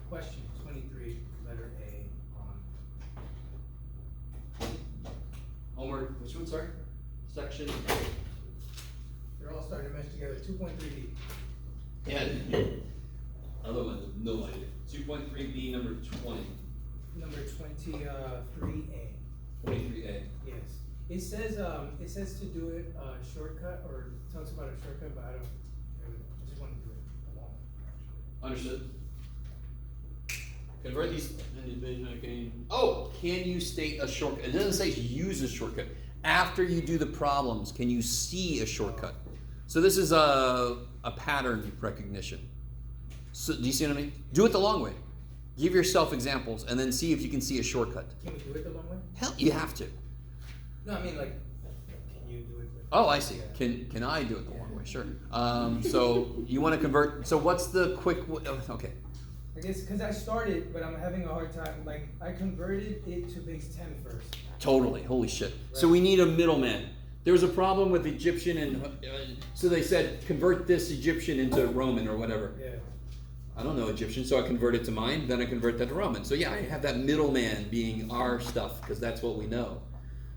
Speaker 2: question 23, letter A on.
Speaker 1: Homework, which one, sorry? Section.
Speaker 2: They're all starting to mesh together, 2.3D.
Speaker 1: Yeah. Other one, no idea. 2.3B, number 20.
Speaker 2: Number 23A.
Speaker 1: 23A.
Speaker 2: Yes. It says to do it shortcut, or talks about a shortcut, but I just want to do it alone, actually.
Speaker 1: Understood. Convert these. Oh, can you state a shortcut? It doesn't say use a shortcut. After you do the problems, can you see a shortcut? So this is a pattern recognition. So do you see what I mean? Do it the long way. Give yourself examples and then see if you can see a shortcut.
Speaker 2: Can we do it the long way?
Speaker 1: Hell, you have to.
Speaker 2: No, I mean like, can you do it?
Speaker 1: Oh, I see. Can I do it the long way? Sure. So you want to convert. So what's the quick? Okay.
Speaker 2: I guess because I started, but I'm having a hard time. Like I converted it to base 10 first.
Speaker 1: Totally. Holy shit. So we need a middleman. There was a problem with Egyptian, and so they said convert this Egyptian into Roman or whatever.
Speaker 2: Yeah.
Speaker 1: I don't know Egyptian, so I convert it to mine. Then I convert that to Roman. So yeah, I have that middleman being our stuff because that's what we know.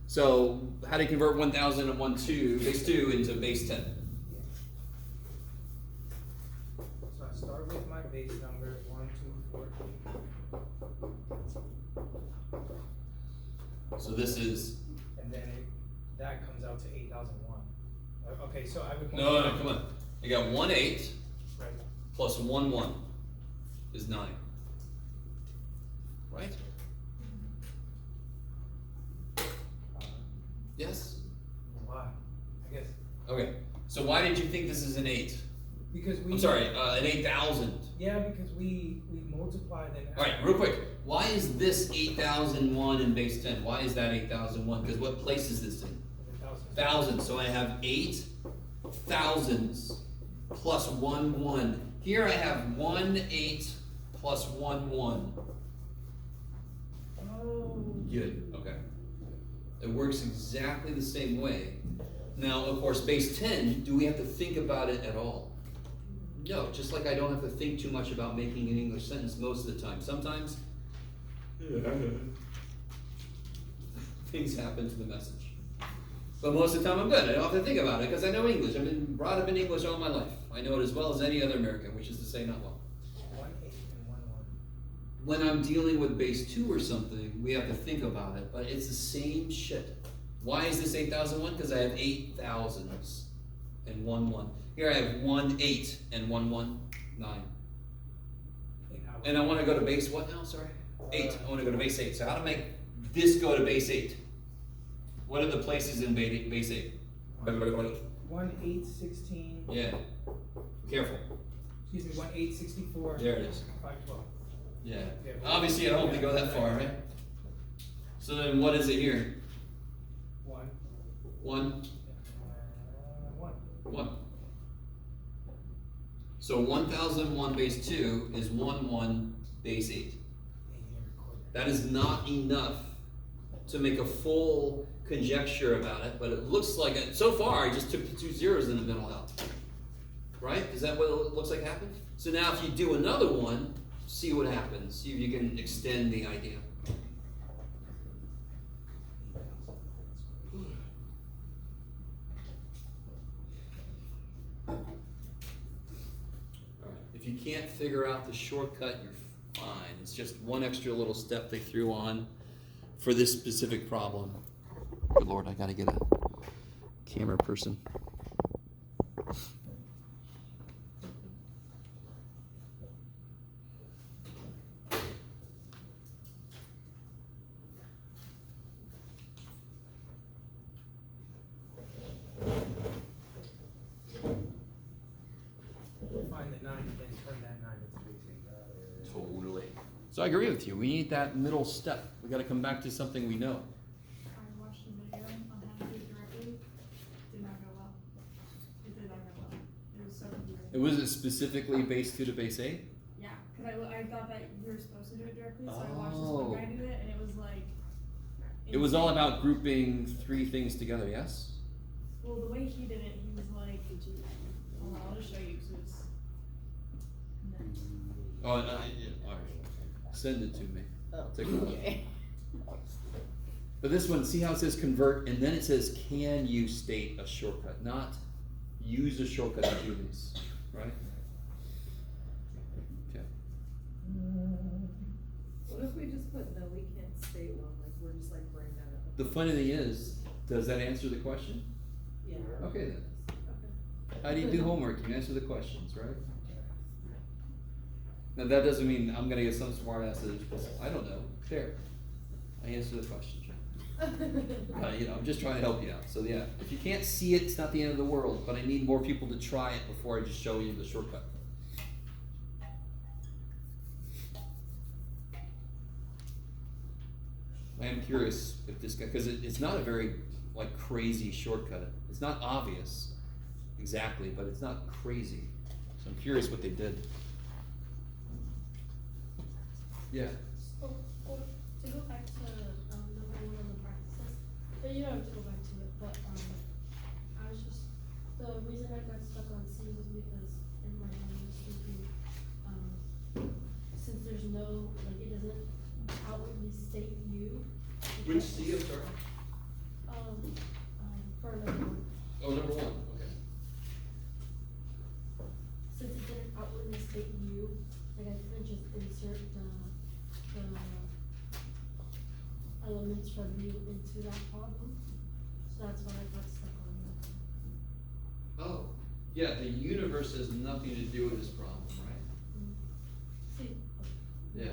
Speaker 1: So how do you convert 1001 base 2 into base 10?
Speaker 2: So I start with my base numbers 1, 2, 4, 8.
Speaker 1: So this is
Speaker 2: And then that comes out to 8,001. Okay, so I would.
Speaker 1: no, come on. I got 1 8
Speaker 2: Right.
Speaker 1: plus 1 1 is 9. Right? Yes.
Speaker 2: Why? I guess
Speaker 1: Okay. So why did you think this is an 8?
Speaker 2: because we.
Speaker 1: I'm sorry, an 8,000.
Speaker 2: Yeah, because we multiplied and.
Speaker 1: All right, real quick. Why is this 8,001 in base 10? Why is that 8,001? Because what place is this in? Thousands. So I have 8 thousands plus 1 1. Here I have 1 8 plus 1 1.
Speaker 2: Oh.
Speaker 1: Good. Okay. It works exactly the same way. Now, of course, base 10, do we have to think about it at all? No, just like I don't have to think too much about making an English sentence most of the time. Sometimes things happen to the message. But most of the time I'm good. I don't have to think about it because I know English. I've been brought up in English all my life. I know it as well as any other American, which is to say not well.
Speaker 2: 1 8 and 1 1.
Speaker 1: When I'm dealing with base 2 or something, we have to think about it, but it's the same shit. Why is this 8,001? Because I have 8 thousands and 1 1. Here I have 1 8 and 1 1 9. And I want to go to base what now? Sorry? 8. I want to go to base 8. So how to make this go to base 8? What are the places in base 8?
Speaker 2: 1 8 16.
Speaker 1: Yeah. Careful.
Speaker 2: Excuse me. 1 8 64.
Speaker 1: There it is.
Speaker 2: 5 12.
Speaker 1: Yeah. Obviously I don't have to go that far, right? So then what is it here?
Speaker 2: 1.
Speaker 1: 1
Speaker 2: 1.
Speaker 1: 1. So 1001 base 2 is 1 1 base 8. That is not enough to make a full conjecture about it, but it looks like it. So far, I just took the 2 zeros in the middle out. Right? Is that what it looks like happened? So now if you do another one, see what happens. See if you can extend the idea. If you can't figure out the shortcut, you're fine. It's just one extra little step they threw on for this specific problem. Good Lord, I gotta get a camera person.
Speaker 2: Find the 9 and then turn that 9 into base 8.
Speaker 1: Totally. So I agree with you. We need that middle step. We gotta come back to something we know.
Speaker 7: I watched a video on how to do it directly. Did not go well. It did not go well. It was so confusing.
Speaker 1: And was it specifically base 2 to base 8?
Speaker 7: Yeah, because I thought that you were supposed to do it directly, so I watched this
Speaker 1: Oh.
Speaker 7: one guy do it, and it was like.
Speaker 1: It was all about grouping 3 things together, yes?
Speaker 7: Well, the way he did it, he was like, hold on, I'll just show you, so it's.
Speaker 1: Oh, alright. Send it to me.
Speaker 5: Oh,
Speaker 1: Take a look.
Speaker 5: okay.
Speaker 1: But this one, see how it says convert, and then it says, can you state a shortcut? Not use a shortcut to do this, right? Okay.
Speaker 6: What if we just put no, we can't state one, like we're just like bring that up?
Speaker 1: The funny thing is, does that answer the question?
Speaker 6: Yeah.
Speaker 1: Okay then.
Speaker 6: Okay.
Speaker 1: How do you do homework? You answer the questions, right? Now, that doesn't mean I'm gonna get some smart ass that is just, I don't know, fair. I answered the question, Jim. You know, I'm just trying to help you out, so yeah, if you can't see it, it's not the end of the world, but I need more people to try it before I just show you the shortcut. I am curious if this guy, because it's not a very, like, crazy shortcut. It's not obvious exactly, but it's not crazy. So I'm curious what they did. Yeah.
Speaker 8: Oh, or to go back to, number one on the practices, but you don't have to go back to it, but, I was just, the reason I got stuck on C was because in my mind I was thinking, since there's no, like, it doesn't outwardly state you.
Speaker 1: Which C, I'm sorry?
Speaker 8: For number one,
Speaker 1: Oh, number one, okay.
Speaker 8: since it didn't outwardly state you, like, I couldn't just insert the elements from you into that problem, so that's why I got stuck on that.
Speaker 1: Oh, yeah, the universe has nothing to do with this problem, right?
Speaker 8: See?
Speaker 1: Yeah.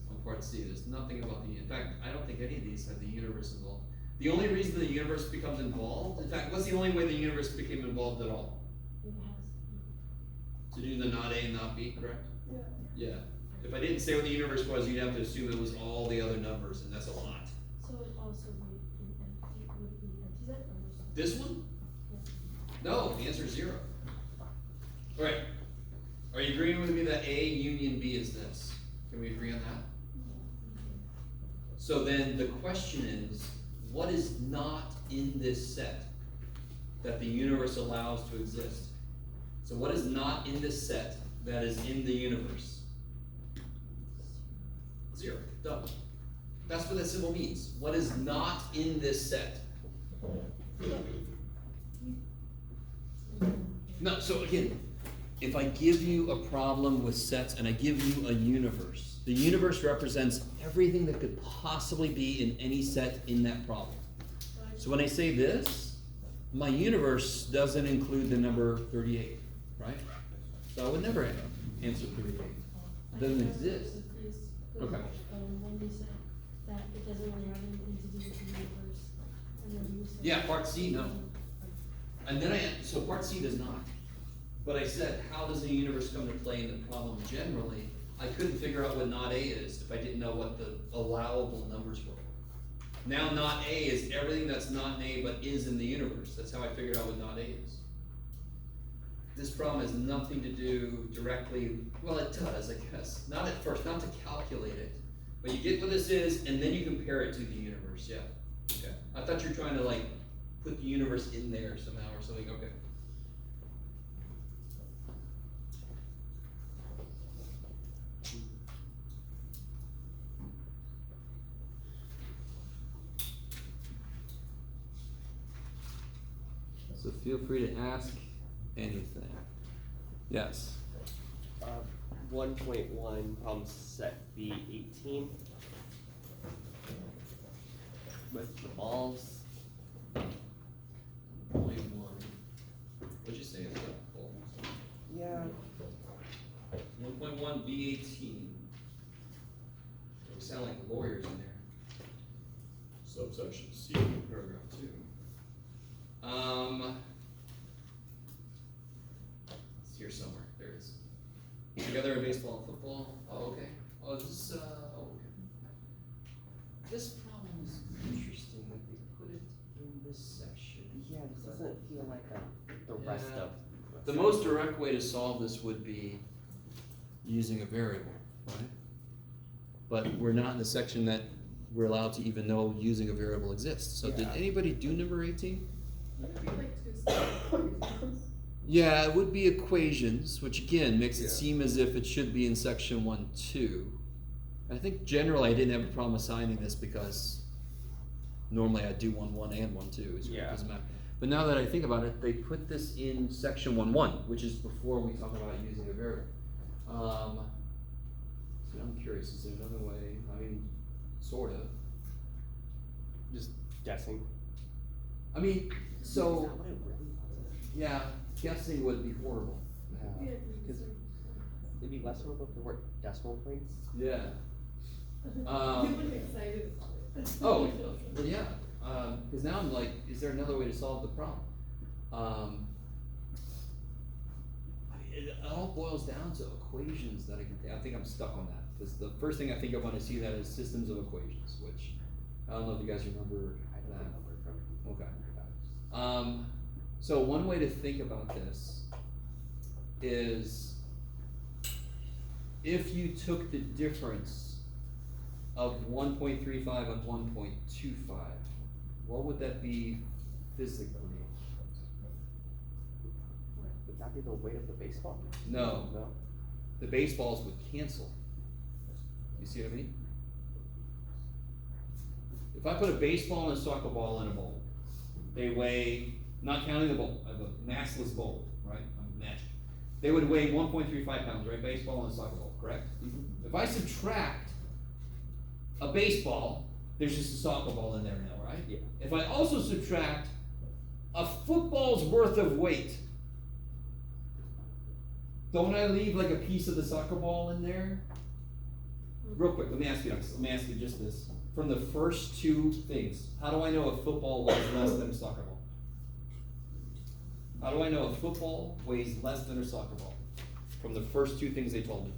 Speaker 1: On part C, there's nothing about the, in fact, I don't think any of these have the universe involved. The only reason the universe becomes involved, in fact, what's the only way the universe became involved at all?
Speaker 8: It has,
Speaker 1: To do the not A and not B, correct?
Speaker 3: Yeah.
Speaker 1: Yeah. If I didn't say what the universe was, you'd have to assume it was all the other numbers, and that's a lot.
Speaker 8: so it also would be empty, would be empty set or something.
Speaker 1: This one? No, the answer is 0. Alright, are you agreeing with me that A union B is this? Can we agree on that? So then the question is, what is not in this set that the universe allows to exist? So what is not in this set that is in the universe? 0, done. That's what that symbol means. What is not in this set? No, so again, if I give you a problem with sets and I give you a universe, the universe represents everything that could possibly be in any set in that problem. So when I say this, my universe doesn't include the number 38, right? So I would never answer 38. It doesn't exist. Okay.
Speaker 8: When you said that it doesn't really have anything to do with the universe, and then you said.
Speaker 1: Yeah, part C, no. And then so part C does not. But I said, how does the universe come to play in the problem generally? I couldn't figure out what not A is if I didn't know what the allowable numbers were. Now not A is everything that's not an A but is in the universe. That's how I figured out what not A is. This problem has nothing to do directly, well it does, I guess. Not at first, not to calculate it. But you get what this is and then you compare it to the universe, yeah. Okay. I thought you were trying to like put the universe in there somehow or something, okay. So feel free to ask anything. Yes.
Speaker 4: 1.1, problem set B18. With the balls.
Speaker 1: Only one. What'd you say?
Speaker 4: Yeah.
Speaker 1: 1.1 B18. We sound like lawyers in there. Subsection C, paragraph 2. It's here somewhere. There it is. Together in baseball and football. Oh, okay. Oh, this is, oh, okay. This problem is interesting that they put it in this section.
Speaker 4: Yeah, this doesn't feel like the rest
Speaker 1: Yeah.
Speaker 4: of.
Speaker 1: The most direct way to solve this would be using a variable, right? But we're not in the section that we're allowed to even know using a variable exists. So did
Speaker 4: Yeah.
Speaker 1: anybody do number 18?
Speaker 6: Would it be like two separate
Speaker 1: Yeah, it would be equations, which again makes it
Speaker 4: Yeah.
Speaker 1: seem as if it should be in section 1-2. I think generally I didn't have a problem assigning this because normally I do 1-1 and 1-2, so it
Speaker 4: Yeah.
Speaker 1: doesn't matter. But now that I think about it, they put this in section 1-1, which is before we talk about using a variable. So I'm curious, is there another way? I mean, sort of.
Speaker 4: Just guessing.
Speaker 1: I mean, so,
Speaker 4: Is that what it really was?
Speaker 1: yeah, guessing would be horrible.
Speaker 4: Yeah. 'Cause it'd be less horrible if there weren't decimal points.
Speaker 1: Yeah.
Speaker 6: You look excited about it.
Speaker 1: Oh, well, yeah, cause now I'm like, is there another way to solve the problem? It all boils down to equations that I think I'm stuck on that, cause the first thing I think of when I see that is systems of equations, which, I don't know if you guys remember
Speaker 4: I don't
Speaker 1: that.
Speaker 4: remember from.
Speaker 1: Okay. So one way to think about this is if you took the difference of 1.35 and 1.25, what would that be physically?
Speaker 4: Would that be the weight of the baseball?
Speaker 1: No,
Speaker 4: No?
Speaker 1: the baseballs would cancel. You see what I mean? If I put a baseball and a soccer ball in a bowl, they weigh, not counting the bowl, I have a massless bowl, right? I'm magic. They would weigh 1.35 pounds, right? Baseball and a soccer ball, correct? If I subtract a baseball, there's just a soccer ball in there now, right?
Speaker 4: Yeah.
Speaker 1: If I also subtract a football's worth of weight, don't I leave like a piece of the soccer ball in there? Real quick, let me ask you just this. From the first two things, how do I know a football weighs less than a soccer ball? How do I know a football weighs less than a soccer ball? From the first two things they told me.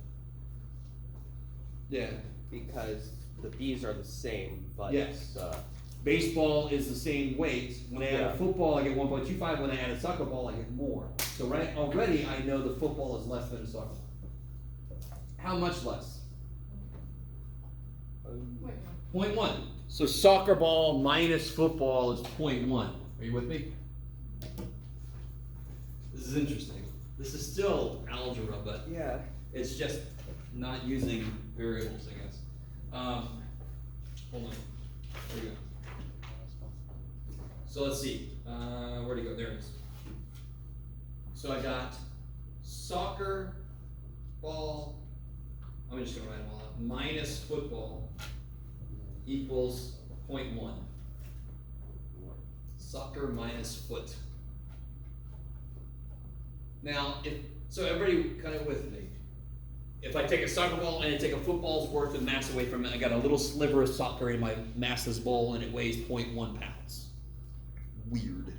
Speaker 1: Yeah.
Speaker 4: Because the B's are the same, but
Speaker 1: Yes.
Speaker 4: the
Speaker 1: Baseball is the same weight. When I add
Speaker 4: Yeah.
Speaker 1: a football, I get 1.25. When I add a soccer ball, I get more. So already I know the football is less than a soccer ball. How much less? 0.1. So soccer ball minus football is 0.1. Are you with me? This is interesting. This is still algebra, but
Speaker 4: yeah.
Speaker 1: it's just not using variables, I guess. Hold on. There we go. So let's see. Where'd it go? There it is. So I got soccer ball. I'm just gonna write them all out. Minus football equals 0.1. Soccer minus foot. Now, so everybody kind of with me. If I take a soccer ball and I take a football's worth of mass away from it, I got a little sliver of soccer in my massless bowl and it weighs 0.1 pounds. Weird.